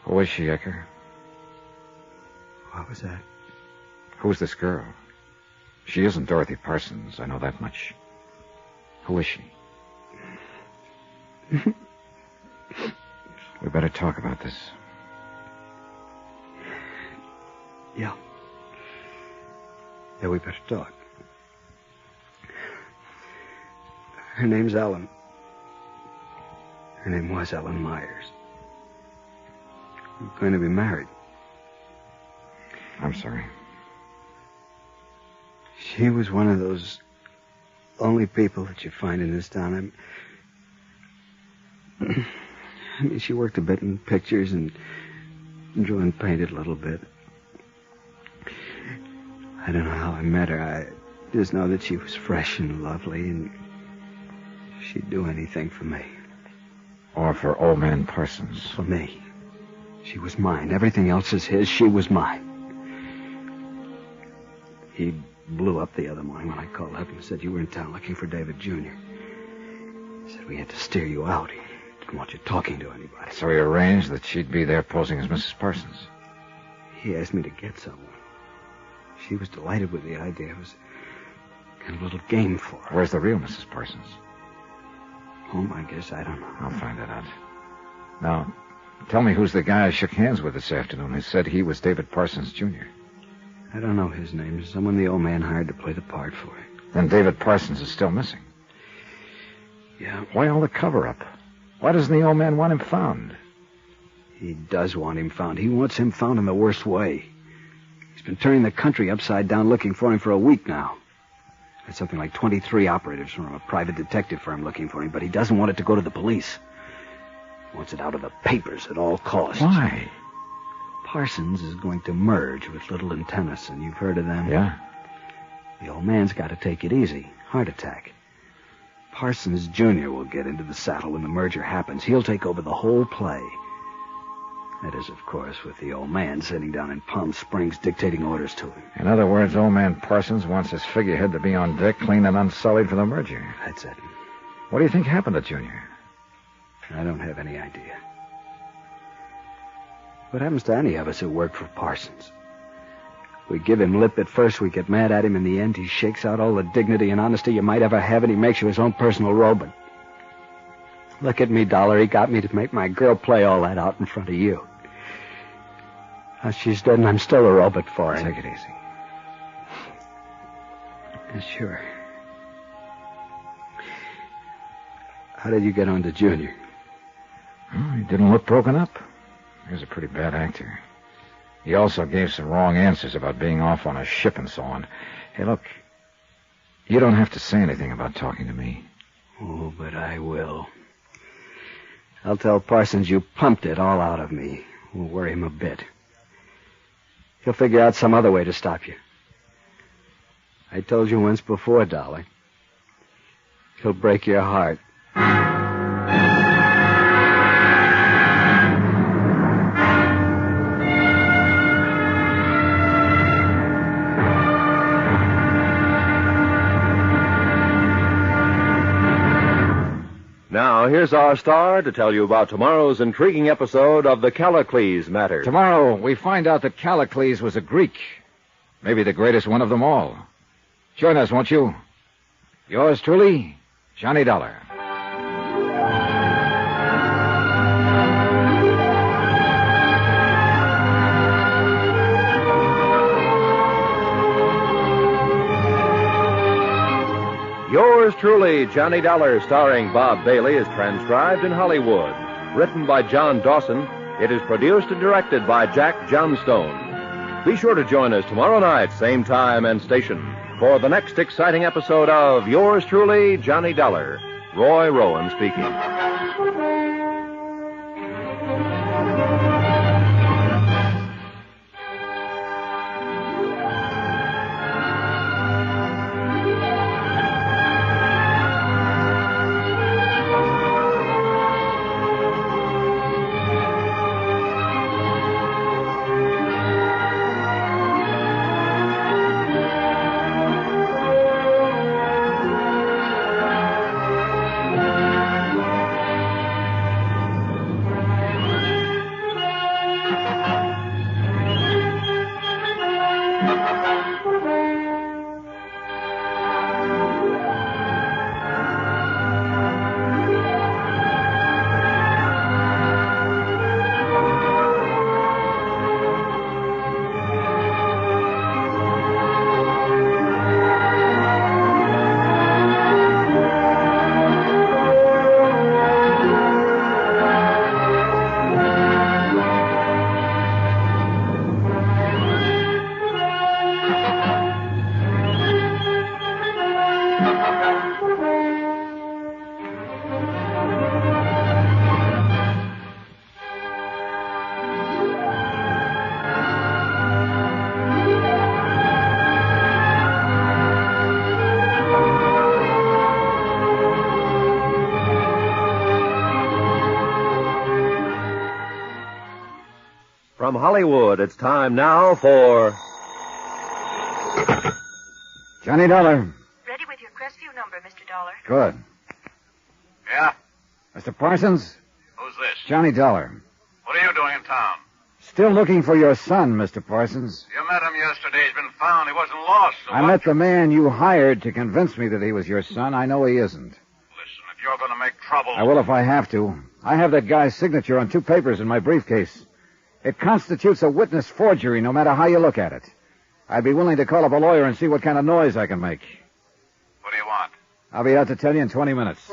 Who is she, Ecker? What was that? Who's this girl? She isn't Dorothy Parsons, I know that much. Who is she? We better talk about this. Yeah. Yeah, we better talk. Her name's Ellen. Her name was Ellen Myers. We're going to be married. I'm sorry. She was one of those lonely people that you find in this town. I mean, she worked a bit in pictures and drew and painted a little bit. I don't know how I met her. I just know that she was fresh and lovely, and she'd do anything for me. Or for old man Parsons. For me. She was mine. Everything else is his. She was mine. He blew up the other morning when I called up and said you were in town looking for David Jr. He said we had to steer you out. He didn't want you talking to anybody. So he arranged that she'd be there posing as Mrs. Parsons. He asked me to get someone. She was delighted with the idea. It was kind of a little game for her. Where's the real Mrs. Parsons? Home, I guess. I don't know. I'll find that out. Now, tell me who's the guy I shook hands with this afternoon who said he was David Parsons, Jr. I don't know his name. Someone the old man hired to play the part for him. Then David Parsons is still missing. Yeah. Why all the cover-up? Why doesn't the old man want him found? He does want him found. He wants him found in the worst way. He's He's been turning the country upside down looking for him for a week now. There's something like 23 operatives from a private detective firm looking for him, but he doesn't want it to go to the police. He wants it out of the papers at all costs. Why? Parsons is going to merge with Little and Tennyson. You've heard of them? Yeah. The old man's got to take it easy. Heart attack. Parsons Jr. will get into the saddle when the merger happens. He'll take over the whole play. That is, of course, with the old man sitting down in Palm Springs dictating orders to him. In other words, old man Parsons wants his figurehead to be on deck, clean and unsullied for the merger. That's it. What do you think happened to Junior? I don't have any idea. What happens to any of us who work for Parsons? We give him lip at first, we get mad at him. In the end, he shakes out all the dignity and honesty you might ever have, and he makes you his own personal robot. Look at me, Dollar. He got me to make my girl play all that out in front of you. Now she's dead, and I'm still a robot for him. Take it easy. Sure. How did you get on to Junior? Well, he didn't look broken up. He was a pretty bad actor. He also gave some wrong answers about being off on a ship and so on. Hey, look, you don't have to say anything about talking to me. Oh, but I will. I'll tell Parsons you pumped it all out of me. Won't worry him a bit. He'll figure out some other way to stop you. I told you once before, Dollar. He'll break your heart. Now, here's our star to tell you about tomorrow's intriguing episode of the Callicles matter. Tomorrow, we find out that Callicles was a Greek. Maybe the greatest one of them all. Join us, won't you? Yours truly, Johnny Dollar. Yours truly, Johnny Dollar, starring Bob Bailey, is transcribed in Hollywood. Written by John Dawson, it is produced and directed by Jack Johnstone. Be sure to join us tomorrow night, same time and station, for the next exciting episode of Yours truly, Johnny Dollar. Roy Rowan speaking. From Hollywood, it's time now for... Johnny Dollar. Ready with your Crestview number, Mr. Dollar. Good. Yeah? Mr. Parsons? Who's this? Johnny Dollar. What are you doing in town? Still looking for your son, Mr. Parsons. You met him yesterday. He's been found. He wasn't lost. So I what? met the man you hired to convince me that he was your son. I know he isn't. Listen, if you're going to make trouble... I will if I have to. I have that guy's signature on 2 papers in my briefcase. It constitutes a witness forgery, no matter how you look at it. I'd be willing to call up a lawyer and see what kind of noise I can make. What do you want? I'll be out to tell you in 20 minutes.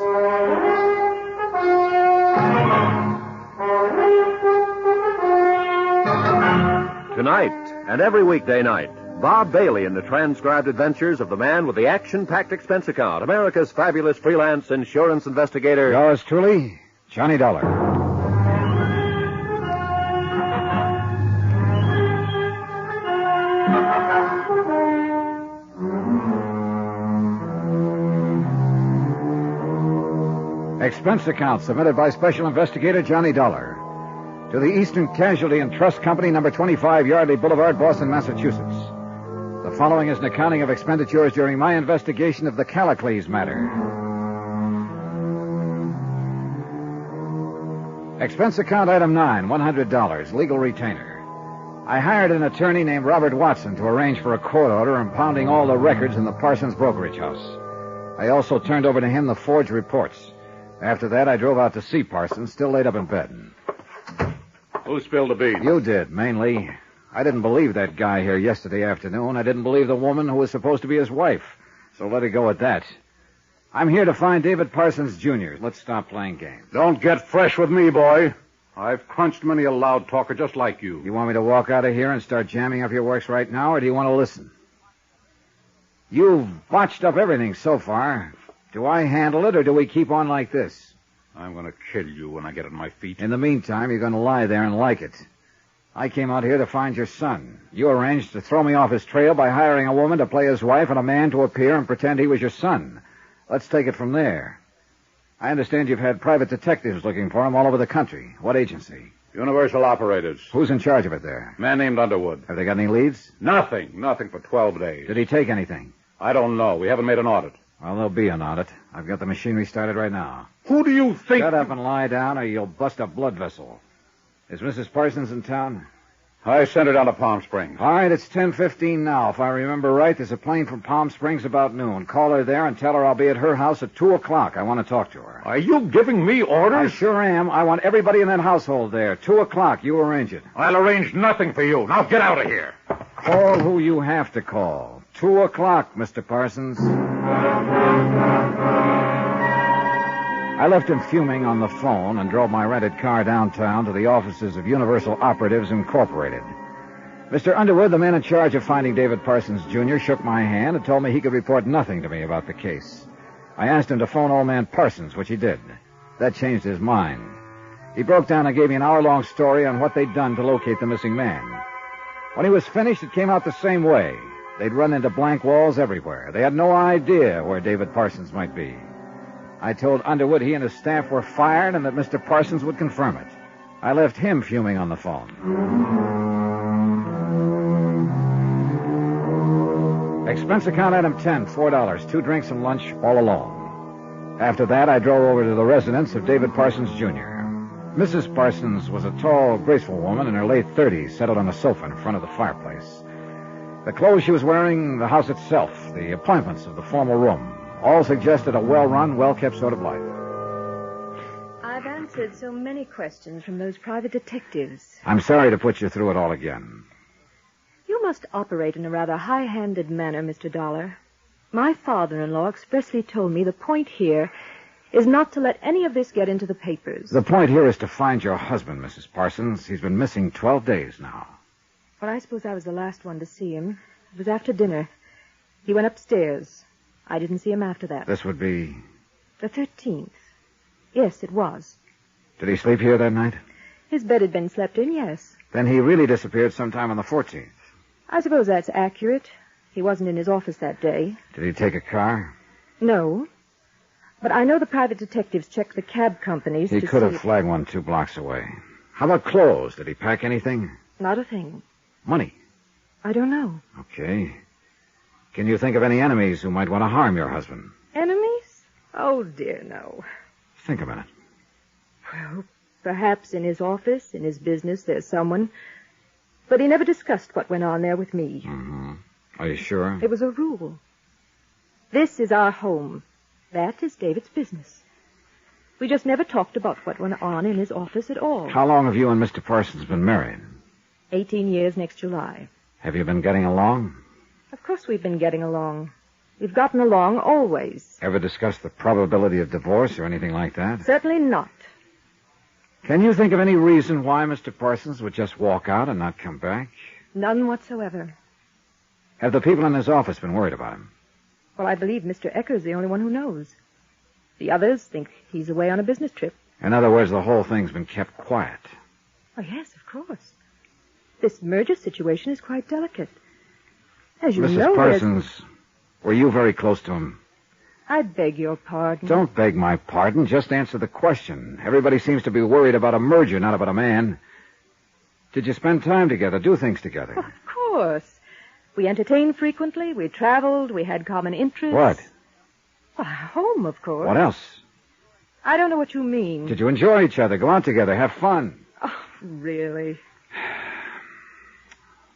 Tonight, And every weekday night, Bob Bailey in the transcribed adventures of the man with the action-packed expense account, America's fabulous freelance insurance investigator. Yours truly, Johnny Dollar. Expense account submitted by Special Investigator Johnny Dollar to the Eastern Casualty and Trust Company, number 25 Yardley Boulevard, Boston, Massachusetts. The following is an accounting of expenditures during my investigation of the Callicles matter. Expense account item 9, $100, legal retainer. I hired an attorney named Robert Watson to arrange for a court order impounding all the records in the Parsons brokerage house. I also turned over to him the forged reports. After that, I drove out to see Parsons, still laid up in bed. Who spilled the beans? You did, mainly. I didn't believe that guy here yesterday afternoon. I didn't believe the woman who was supposed to be his wife. So let it go at that. I'm here to find David Parsons, Jr. Let's stop playing games. Don't get fresh with me, boy. I've crunched many a loud talker just like you. You want me to walk out of here and start jamming up your works right now, or do you want to listen? You've botched up everything so far. Do I handle it, or do we keep on like this? I'm going to kill you when I get on my feet. In the meantime, you're going to lie there and like it. I came out here to find your son. You arranged to throw me off his trail by hiring a woman to play his wife and a man to appear and pretend he was your son. Let's take it from there. I understand you've had private detectives looking for him all over the country. What agency? Universal Operators. Who's in charge of it there? Man named Underwood. Have they got any leads? Nothing for 12 days. Did he take anything? I don't know. We haven't made an audit. Well, there'll be an audit. I've got the machinery started right now. Who do you think... Shut up and lie down, or you'll bust a blood vessel. Is Mrs. Parsons in town? I sent her down to Palm Springs. All right, it's 10:15 now. If I remember right, there's a plane from Palm Springs about noon. Call her there and tell her I'll be at her house at 2 o'clock. I want to talk to her. Are you giving me orders? I sure am. I want everybody in that household there. 2 o'clock. You arrange it. I'll arrange nothing for you. Now get out of here. Call who you have to call. 2 o'clock, Mr. Parsons. I left him fuming on the phone and drove my rented car downtown to the offices of Universal Operatives Incorporated. Mr. Underwood, the man in charge of finding David Parsons, Jr., shook my hand and told me he could report nothing to me about the case. I asked him to phone old man Parsons, which he did. That changed his mind. He broke down and gave me an hour-long story on what they'd done to locate the missing man. When he was finished, it came out the same way. They'd run into blank walls everywhere. They had no idea where David Parsons might be. I told Underwood he and his staff were fired and that Mr. Parsons would confirm it. I left him fuming on the phone. Expense account item 10, $4, 2 drinks and lunch, all alone. After that, I drove over to the residence of David Parsons, Jr. Mrs. Parsons was a tall, graceful woman in her late 30s, settled on a sofa in front of the fireplace. The clothes she was wearing, the house itself, the appointments of the formal room, all suggested a well-run, well-kept sort of life. I've answered so many questions from those private detectives. I'm sorry to put you through it all again. You must operate in a rather high-handed manner, Mr. Dollar. My father-in-law expressly told me the point here is not to let any of this get into the papers. The point here is to find your husband, Mrs. Parsons. He's been missing 12 days now. Well, I suppose I was the last one to see him. It was after dinner. He went upstairs. I didn't see him after that. This would be... The 13th. Yes, it was. Did he sleep here that night? His bed had been slept in, yes. Then he really disappeared sometime on the 14th. I suppose that's accurate. He wasn't in his office that day. Did he take a car? No. But I know the private detectives checked the cab companies He could have flagged one 2 blocks away. How about clothes? Did he pack anything? Not a thing. Money? I don't know. Okay. Can you think of any enemies who might want to harm your husband? Enemies? Oh, dear, no. Think a minute. Well, perhaps in his office, in his business, there's someone. But he never discussed what went on there with me. Mm-hmm. Are you sure? It was a rule. This is our home. That is David's business. We just never talked about what went on in his office at all. How long have you and Mr. Parsons been married? 18 years next July. Have you been getting along? Of course we've been getting along. We've gotten along always. Ever discussed the probability of divorce or anything like that? Certainly not. Can you think of any reason why Mr. Parsons would just walk out and not come back? None whatsoever. Have the people in his office been worried about him? Well, I believe Mr. Ecker's the only one who knows. The others think he's away on a business trip. In other words, the whole thing's been kept quiet. Oh, yes, of course. This merger situation is quite delicate. As you know, Mrs. Parsons, were you very close to him? I beg your pardon. Don't beg my pardon. Just answer the question. Everybody seems to be worried about a merger, not about a man. Did you spend time together, do things together? Oh, of course. We entertained frequently, we traveled, we had common interests. What? Well, home, of course. What else? I don't know what you mean. Did you enjoy each other, go out together, have fun? Oh, really?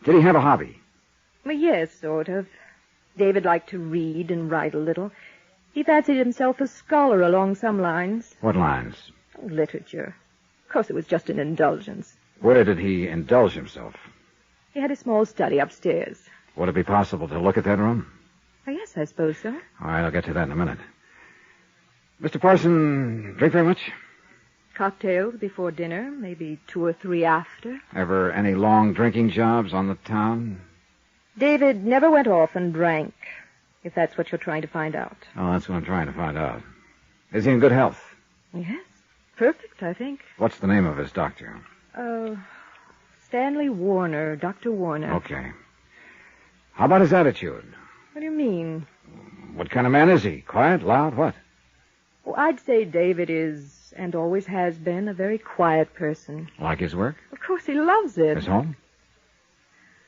Did he have a hobby? Well, yes, sort of. David liked to read and write a little. He fancied himself a scholar along some lines. What lines? Literature. Of course, it was just an indulgence. Where did he indulge himself? He had a small study upstairs. Would it be possible to look at that room? Oh, yes, I suppose so. All right, I'll get to that in a minute. Mr. Parson, drink very much? Cocktails before dinner, maybe 2 or 3 after. Ever any long drinking jobs on the town? David never went off and drank, if that's what you're trying to find out. Oh, that's what I'm trying to find out. Is he in good health? Yes, perfect, I think. What's the name of his doctor? Stanley Warner, Dr. Warner. Okay. How about his attitude? What do you mean? What kind of man is he? Quiet, loud, what? Well, I'd say David is, and always has been, a very quiet person. Like his work? Of course, he loves it. His home?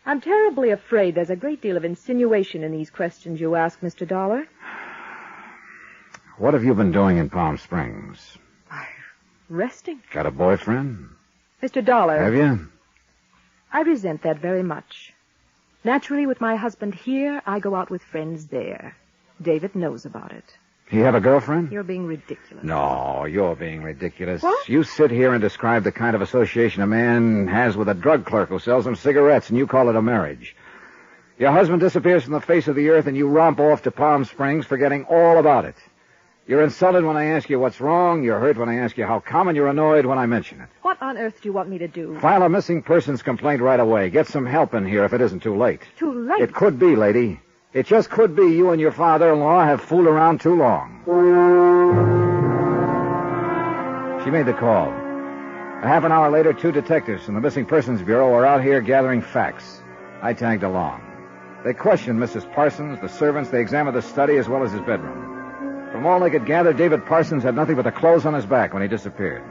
I'm terribly afraid there's a great deal of insinuation in these questions you ask, Mr. Dollar. What have you been doing in Palm Springs? Resting. Got a boyfriend? Mr. Dollar. Have you? I resent that very much. Naturally, with my husband here, I go out with friends there. David knows about it. He have a girlfriend? You're being ridiculous. No, you're being ridiculous. What? You sit here and describe the kind of association a man has with a drug clerk who sells him cigarettes, and you call it a marriage. Your husband disappears from the face of the earth, and you romp off to Palm Springs, forgetting all about it. You're insulted when I ask you what's wrong. You're hurt when I ask you how come, and you're annoyed when I mention it. What on earth do you want me to do? File a missing persons complaint right away. Get some help in here if it isn't too late. Too late? It could be, lady. It just could be you and your father-in-law have fooled around too long. She made the call. A half an hour later, 2 detectives from the Missing Persons Bureau were out here gathering facts. I tagged along. They questioned Mrs. Parsons, the servants. They examined the study as well as his bedroom. From all they could gather, David Parsons had nothing but the clothes on his back when he disappeared.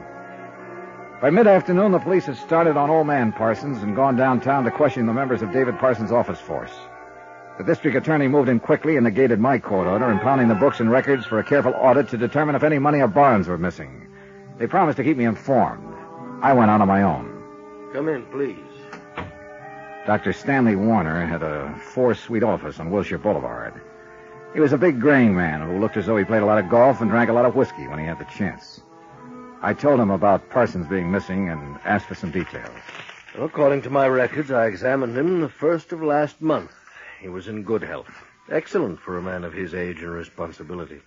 By mid-afternoon, the police had started on old man Parsons and gone downtown to question the members of David Parsons' office force. The district attorney moved in quickly and negated my court order, impounding the books and records for a careful audit to determine if any money or bonds were missing. They promised to keep me informed. I went on my own. Come in, please. Dr. Stanley Warner had a 4-suite office on Wilshire Boulevard. He was a big graying man who looked as though he played a lot of golf and drank a lot of whiskey when he had the chance. I told him about Parsons being missing and asked for some details. Well, according to my records, I examined him the 1st of last month. He was in good health. Excellent for a man of his age and responsibility.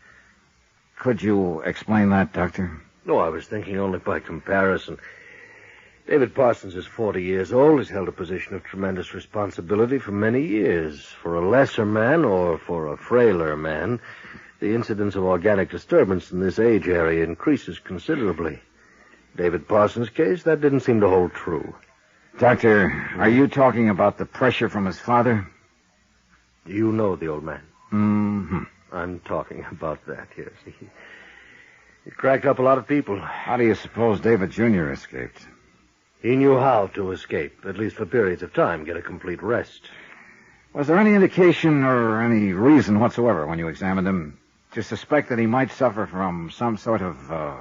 Could you explain that, Doctor? No, I was thinking only by comparison. David Parsons is 40 years old. He's held a position of tremendous responsibility for many years. For a lesser man or for a frailer man, the incidence of organic disturbance in this age area increases considerably. David Parsons' case, that didn't seem to hold true. Doctor, are you talking about the pressure from his father? You know the old man. Mm-hmm. I'm talking about that, yes. He cracked up a lot of people. How do you suppose David Jr. escaped? He knew how to escape, at least for periods of time, get a complete rest. Was there any indication or any reason whatsoever when you examined him to suspect that he might suffer from some sort of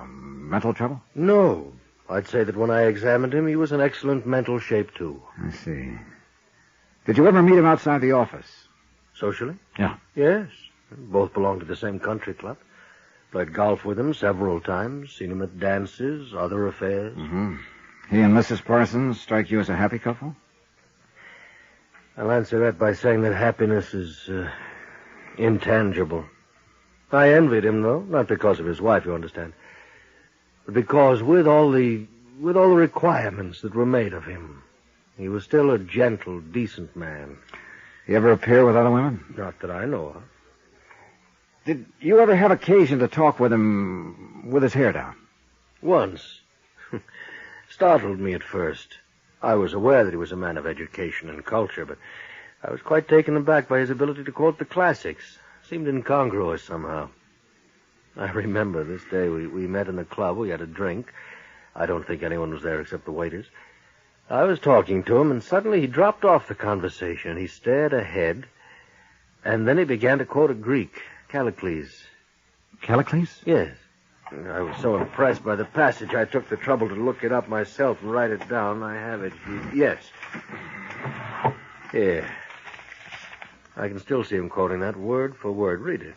mental trouble? No. I'd say that when I examined him, he was in excellent mental shape, too. I see. Did you ever meet him outside the office? Socially? Yeah. Yes. Both belonged to the same country club. Played golf with him several times, seen him at dances, other affairs. Mm-hmm. He and Mrs. Parsons strike you as a happy couple? I'll answer that by saying that happiness is intangible. I envied him, though, not because of his wife, you understand, but because with all the requirements that were made of him, He was still a gentle, decent man. You ever appear with other women? Not that I know of. Did you ever have occasion to talk with him with his hair down? Once. Startled me at first. I was aware that he was a man of education and culture, but I was quite taken aback by his ability to quote the classics. Seemed incongruous somehow. I remember this day we met in a club. We had a drink. I don't think anyone was there except the waiters. I was talking to him, and suddenly he dropped off the conversation. He stared ahead, and then he began to quote a Greek, Callicles. Callicles? Yes. I was so impressed by the passage, I took the trouble to look it up myself and write it down. I have it here. Yes. Here. I can still see him quoting that word for word. Read it.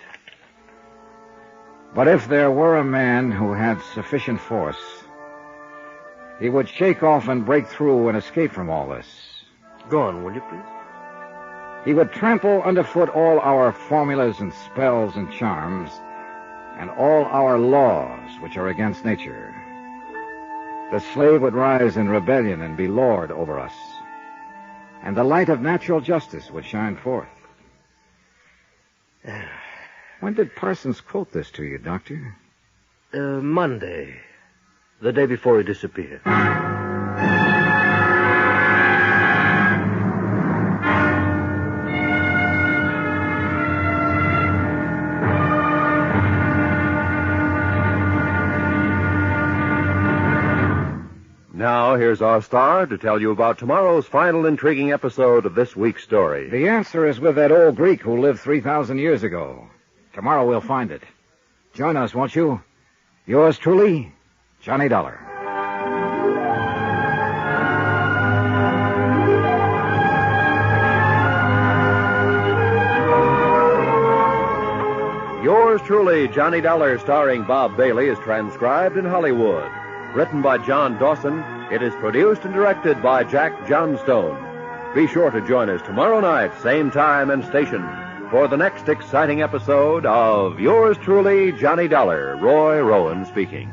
But if there were a man who had sufficient force, he would shake off and break through and escape from all this. Go on, will you, please? He would trample underfoot all our formulas and spells and charms, and all our laws which are against nature. The slave would rise in rebellion and be lord over us, and the light of natural justice would shine forth. When did Parsons quote this to you, Doctor? Monday. The day before he disappeared. Now, here's our star to tell you about tomorrow's final intriguing episode of this week's story. The answer is with that old Greek who lived 3,000 years ago. Tomorrow we'll find it. Join us, won't you? Yours truly, Johnny Dollar. Yours truly, Johnny Dollar, starring Bob Bailey, is transcribed in Hollywood. Written by John Dawson, it is produced and directed by Jack Johnstone. Be sure to join us tomorrow night, same time and station, for the next exciting episode of Yours truly, Johnny Dollar. Roy Rowan speaking.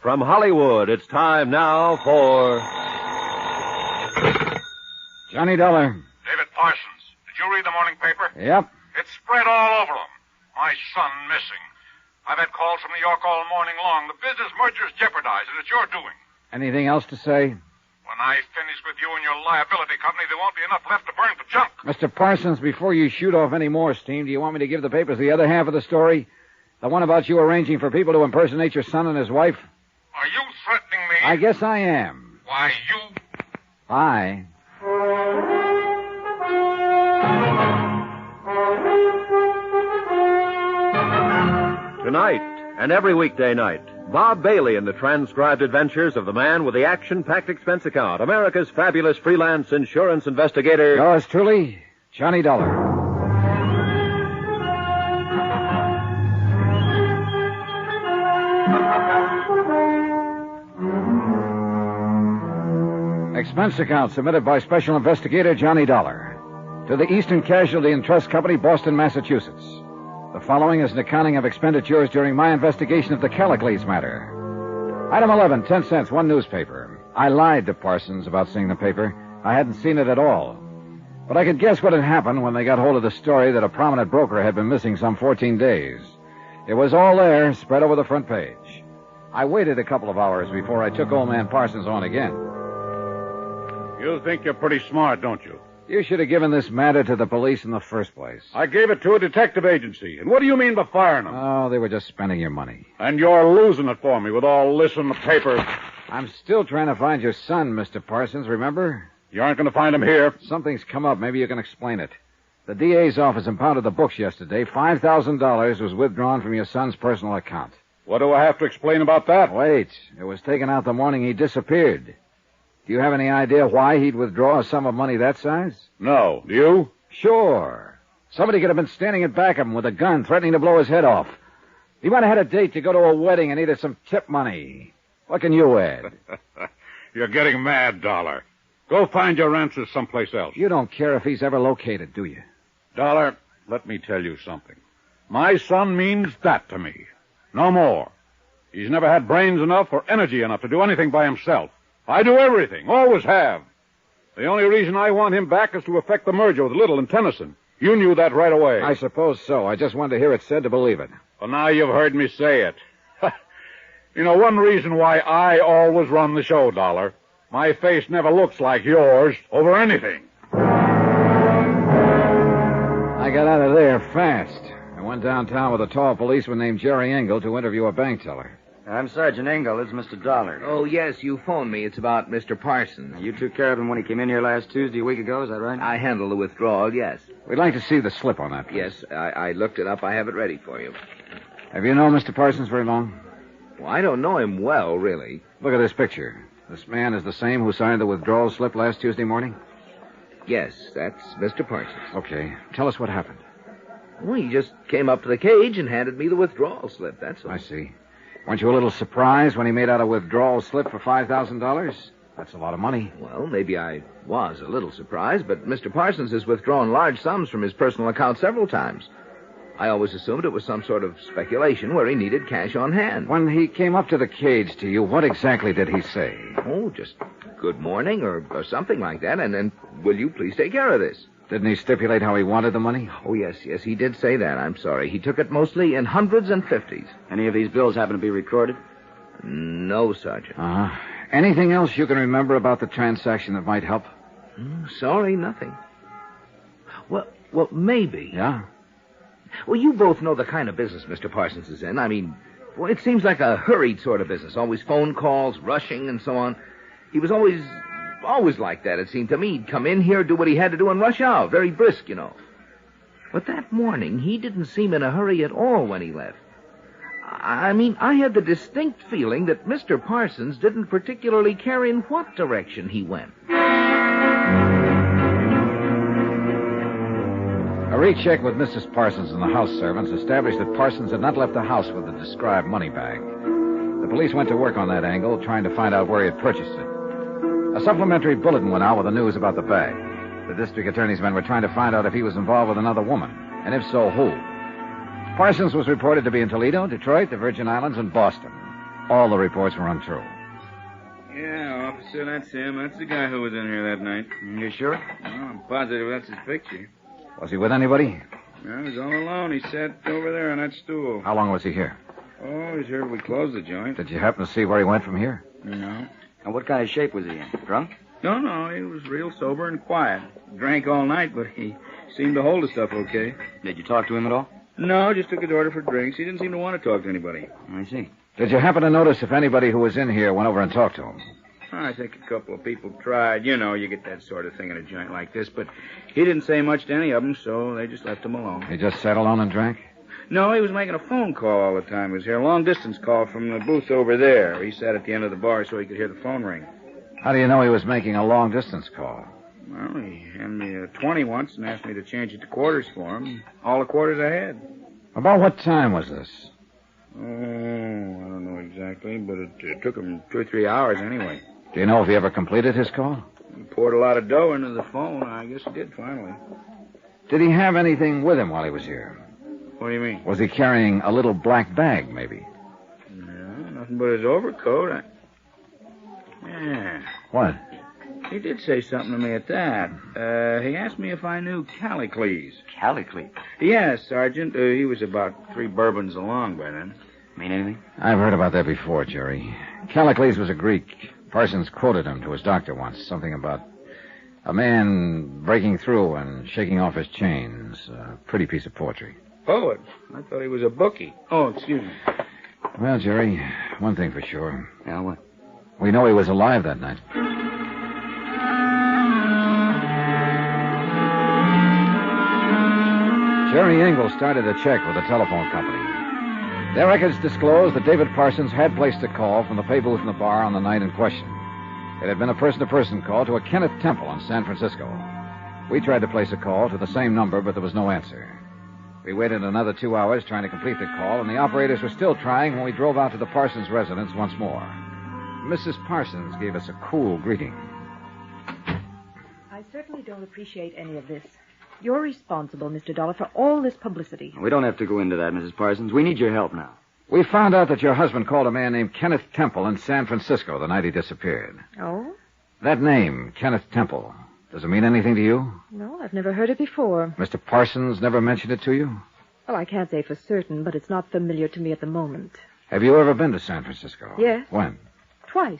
From Hollywood, it's time now for Johnny Dollar. David Parsons. Did you read the morning paper? Yep. It's spread all over them. My son missing. I've had calls from New York all morning long. The business merger's jeopardized, and it's your doing. Anything else to say? When I finish with you and your liability company, there won't be enough left to burn for junk. Mr. Parsons, before you shoot off any more steam, do you want me to give the papers the other half of the story? The one about you arranging for people to impersonate your son and his wife? Are you threatening me? I guess I am. Why, you... Bye. Tonight and every weekday night, Bob Bailey in the transcribed adventures of the man with the action-packed expense account, America's fabulous freelance insurance investigator. Yours truly, Johnny Dollar. Expense account submitted by Special Investigator Johnny Dollar to the Eastern Casualty and Trust Company, Boston, Massachusetts. The following is an accounting of expenditures during my investigation of the Callicles matter. Item 11, 10 cents, one newspaper. I lied to Parsons about seeing the paper. I hadn't seen it at all. But I could guess what had happened when they got hold of the story that a prominent broker had been missing some 14 days. It was all there, spread over the front page. I waited a couple of hours before I took old man Parsons on again. You think you're pretty smart, don't you? You should have given this matter to the police in the first place. I gave it to a detective agency. And what do you mean by firing them? Oh, they were just spending your money. And you're losing it for me with all this in the paper. I'm still trying to find your son, Mr. Parsons, remember? You aren't going to find him here. Something's come up. Maybe you can explain it. The DA's office impounded the books yesterday. $5,000 was withdrawn from your son's personal account. What do I have to explain about that? Wait. It was taken out the morning he disappeared. Do you have any idea why he'd withdraw a sum of money that size? No. Do you? Sure. Somebody could have been standing in back of him with a gun threatening to blow his head off. He might have had a date to go to a wedding and needed some tip money. What can you add? You're getting mad, Dollar. Go find your answers someplace else. You don't care if he's ever located, do you? Dollar, let me tell you something. My son means that to me. No more. He's never had brains enough or energy enough to do anything by himself. I do everything, always have. The only reason I want him back is to effect the merger with Little and Tennyson. You knew that right away. I suppose so. I just wanted to hear it said to believe it. Well, now you've heard me say it. You know, one reason why I always run the show, Dollar. My face never looks like yours over anything. I got out of there fast. I went downtown with a tall policeman named Jerry Engel to interview a bank teller. I'm Sergeant Engel. This is Mr. Dollar. Oh, yes, you phoned me. It's about Mr. Parsons. You took care of him when he came in here last Tuesday, a week ago, is that right? I handled the withdrawal, yes. We'd like to see the slip on that, please. Yes, I looked it up. I have it ready for you. Have you known Mr. Parsons very long? Well, I don't know him well, really. Look at this picture. This man is the same who signed the withdrawal slip last Tuesday morning? Yes, that's Mr. Parsons. Okay. Tell us what happened. Well, he just came up to the cage and handed me the withdrawal slip, that's all. I see. Weren't you a little surprised when he made out a withdrawal slip for $5,000? That's a lot of money. Well, maybe I was a little surprised, but Mr. Parsons has withdrawn large sums from his personal account several times. I always assumed it was some sort of speculation where he needed cash on hand. When he came up to the cage to you, what exactly did he say? Oh, just good morning or something like that, and then, will you please take care of this? Didn't he stipulate how he wanted the money? Oh, yes, he did say that. I'm sorry. He took it mostly in hundreds and fifties. Any of these bills happen to be recorded? No, Sergeant. Uh-huh. Anything else you can remember about the transaction that might help? Sorry, nothing. Well, maybe. Yeah? Well, you both know the kind of business Mr. Parsons is in. I mean, well, it seems like a hurried sort of business. Always phone calls, rushing, and so on. He was always like that, it seemed to me. He'd come in here, do what he had to do, and rush out. Very brisk, you know. But that morning, he didn't seem in a hurry at all when he left. I mean, I had the distinct feeling that Mr. Parsons didn't particularly care in what direction he went. A recheck with Mrs. Parsons and the house servants established that Parsons had not left the house with the described money bag. The police went to work on that angle, trying to find out where he had purchased it. A supplementary bulletin went out with the news about the bag. The district attorney's men were trying to find out if he was involved with another woman, and if so, who. Parsons was reported to be in Toledo, Detroit, the Virgin Islands, and Boston. All the reports were untrue. Yeah, officer, that's him. That's the guy who was in here that night. You sure? Oh, I'm positive that's his picture. Was he with anybody? No, he was all alone. He sat over there on that stool. How long was he here? Oh, he's here. We closed the joint. Did you happen to see where he went from here? No. And what kind of shape was he in? Drunk? No, he was real sober and quiet. Drank all night, but he seemed to hold the stuff okay. Did you talk to him at all? No, just took his order for drinks. He didn't seem to want to talk to anybody. I see. Did you happen to notice if anybody who was in here went over and talked to him? I think a couple of people tried. You know, you get that sort of thing in a joint like this, but he didn't say much to any of them, so they just left him alone. He just sat alone and drank? No, he was making a phone call all the time. He was here, a long-distance call from the booth over there. He sat at the end of the bar so he could hear the phone ring. How do you know he was making a long-distance call? Well, he handed me a 20 once and asked me to change it to quarters for him. All the quarters I had. About what time was this? Oh, I don't know exactly, but it took him 2 or 3 hours anyway. Do you know if he ever completed his call? He poured a lot of dough into the phone. I guess he did finally. Did he have anything with him while he was here? What do you mean? Was he carrying a little black bag, maybe? No, nothing but his overcoat. Yeah. What? He did say something to me at that. He asked me if I knew Callicles. Callicles? Yes, Sergeant. He was about 3 bourbons along by then. Mean anything? I've heard about that before, Jerry. Callicles was a Greek. Parsons quoted him to his doctor once. Something about a man breaking through and shaking off his chains. A pretty piece of poetry. Poet? I thought he was a bookie. Oh, excuse me. Well, Jerry, one thing for sure. Yeah, what? We know he was alive that night. Jerry Engel started a check with the telephone company. Their records disclosed that David Parsons had placed a call from the pay booth in the bar on the night in question. It had been a person-to-person call to a Kenneth Temple in San Francisco. We tried to place a call to the same number, but there was no answer. We waited another 2 hours trying to complete the call, and the operators were still trying when we drove out to the Parsons residence once more. Mrs. Parsons gave us a cool greeting. I certainly don't appreciate any of this. You're responsible, Mr. Dollar, for all this publicity. We don't have to go into that, Mrs. Parsons. We need your help now. We found out that your husband called a man named Kenneth Temple in San Francisco the night he disappeared. Oh? That name, Kenneth Temple, does it mean anything to you? No, I've never heard it before. Mr. Parsons never mentioned it to you? Well, I can't say for certain, but it's not familiar to me at the moment. Have you ever been to San Francisco? Yes. When? Twice.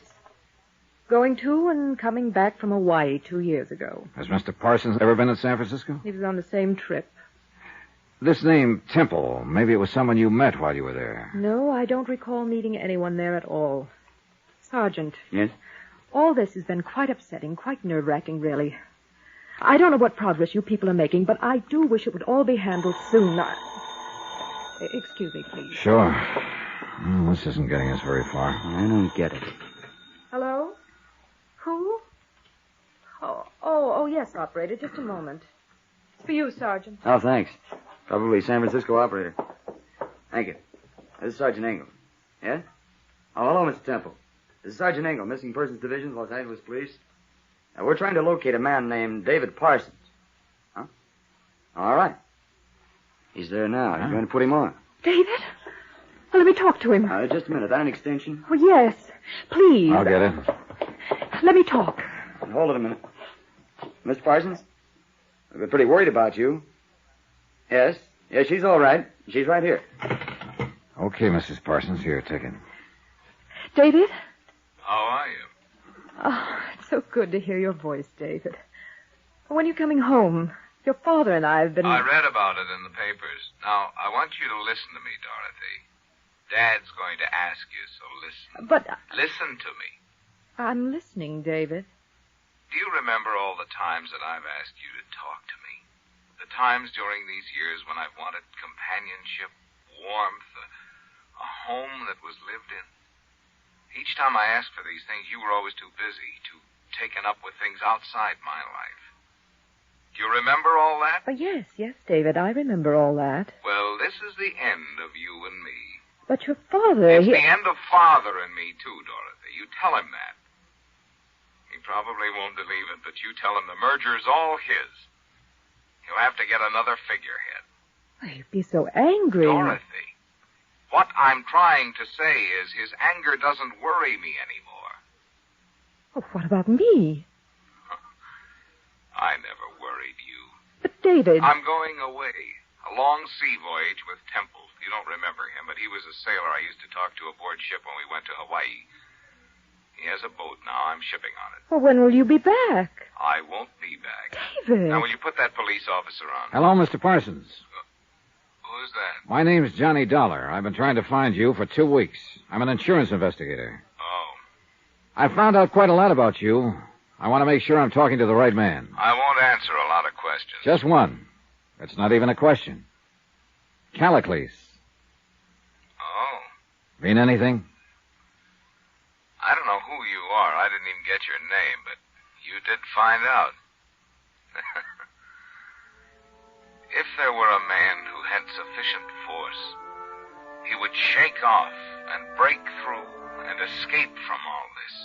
Going to and coming back from Hawaii 2 years ago. Has Mr. Parsons ever been in San Francisco? He was on the same trip. This name, Temple, maybe it was someone you met while you were there. No, I don't recall meeting anyone there at all. Sergeant. Yes? All this has been quite upsetting, quite nerve-wracking, really. I don't know what progress you people are making, but I do wish it would all be handled soon. Excuse me, please. Sure. This isn't getting us very far. I don't get it. Hello? Who? Oh, yes, operator. Just a moment. It's for you, Sergeant. Oh, thanks. Probably San Francisco operator. Thank you. This is Sergeant Engel. Yes? Oh, hello, Mr. Temple. This is Sergeant Engel, Missing Persons Division, Los Angeles Police. We're trying to locate a man named David Parsons. Huh? All right. He's there now. You're going to put him on. David? Well, let me talk to him. Just a minute. That an extension? Oh, yes. Please. I'll get it. Let me talk. Hold it a minute. Mr. Parsons? I've been pretty worried about you. Yes. Yes, she's all right. She's right here. Okay, Mrs. Parsons. Here, take it. David? How are you? Oh, it's so good to hear your voice, David. When are you coming home? Your father and I have been... I read about it in the papers. Now, I want you to listen to me, Dorothy. Dad's going to ask you, so listen. But... Listen to me. I'm listening, David. Do you remember all the times that I've asked you to talk to me? The times during these years when I've wanted companionship, warmth, a home that was lived in? Each time I asked for these things, you were always too busy, too taken up with things outside my life. Do you remember all that? Oh, yes, David, I remember all that. Well, this is the end of you and me. But your father... It's the end of Father and me, too, Dorothy. You tell him that. He probably won't believe it, but you tell him the merger's all his. He'll have to get another figurehead. Oh, you'd be so angry. Dorothy, what I'm trying to say is his anger doesn't worry me anymore. Oh, what about me? I never worried you. But, David... I'm going away. A long sea voyage with Temple. You don't remember him, but he was a sailor I used to talk to aboard ship when we went to Hawaii. He has a boat now. I'm shipping on it. Well, when will you be back? I won't be back. David! Now, will you put that police officer on? Hello, Mr. Parsons. Who's that? My name's Johnny Dollar. I've been trying to find you for 2 weeks. I'm an insurance investigator. Oh. I found out quite a lot about you. I want to make sure I'm talking to the right man. I won't answer a lot of questions. Just one. It's not even a question. Callicles. Oh. Mean anything? I don't know who you are. I didn't even get your name, but you did find out. If there were a man who had sufficient force, he would shake off and break through and escape from all this.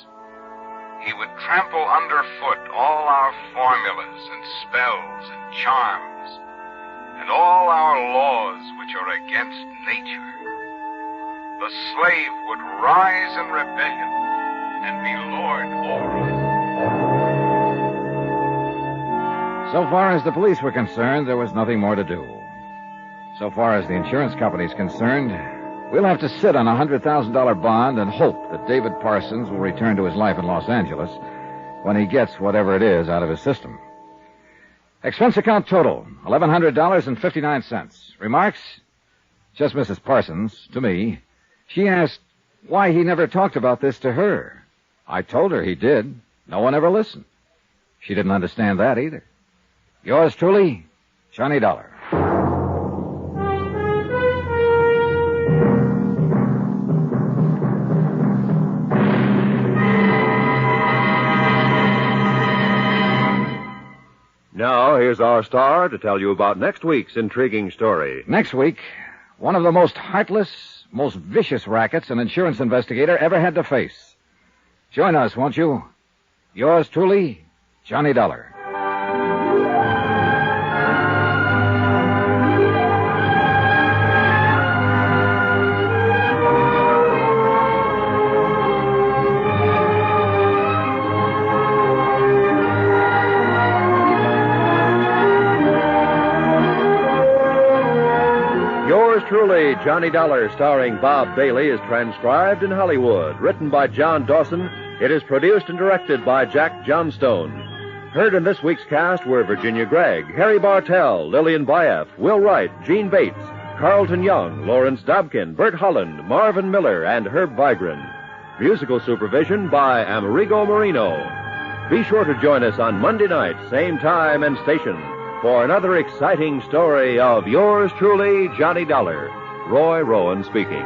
He would trample underfoot all our formulas and spells and charms, and all our laws which are against nature. The slave would rise in rebellion and be lord over us. So far as the police were concerned, there was nothing more to do. So far as the insurance company's concerned, we'll have to sit on a $100,000 bond and hope that David Parsons will return to his life in Los Angeles when he gets whatever it is out of his system. Expense account total, $1,100.59. Remarks? Just Mrs. Parsons, to me. She asked why he never talked about this to her. I told her he did. No one ever listened. She didn't understand that either. Yours truly, Johnny Dollar. Now, here's our star to tell you about next week's intriguing story. Next week, one of the most heartless, most vicious rackets an insurance investigator ever had to face. Join us, won't you? Yours truly, Johnny Dollar. Truly, Johnny Dollar, starring Bob Bailey, is transcribed in Hollywood. Written by John Dawson, it is produced and directed by Jack Johnstone. Heard in this week's cast were Virginia Gregg, Harry Bartell, Lillian Bayef, Will Wright, Gene Bates, Carlton Young, Lawrence Dobkin, Bert Holland, Marvin Miller, and Herb Vigran. Musical supervision by Amerigo Marino. Be sure to join us on Monday night, same time and station, for another exciting story of yours truly, Johnny Dollar. Roy Rowan speaking.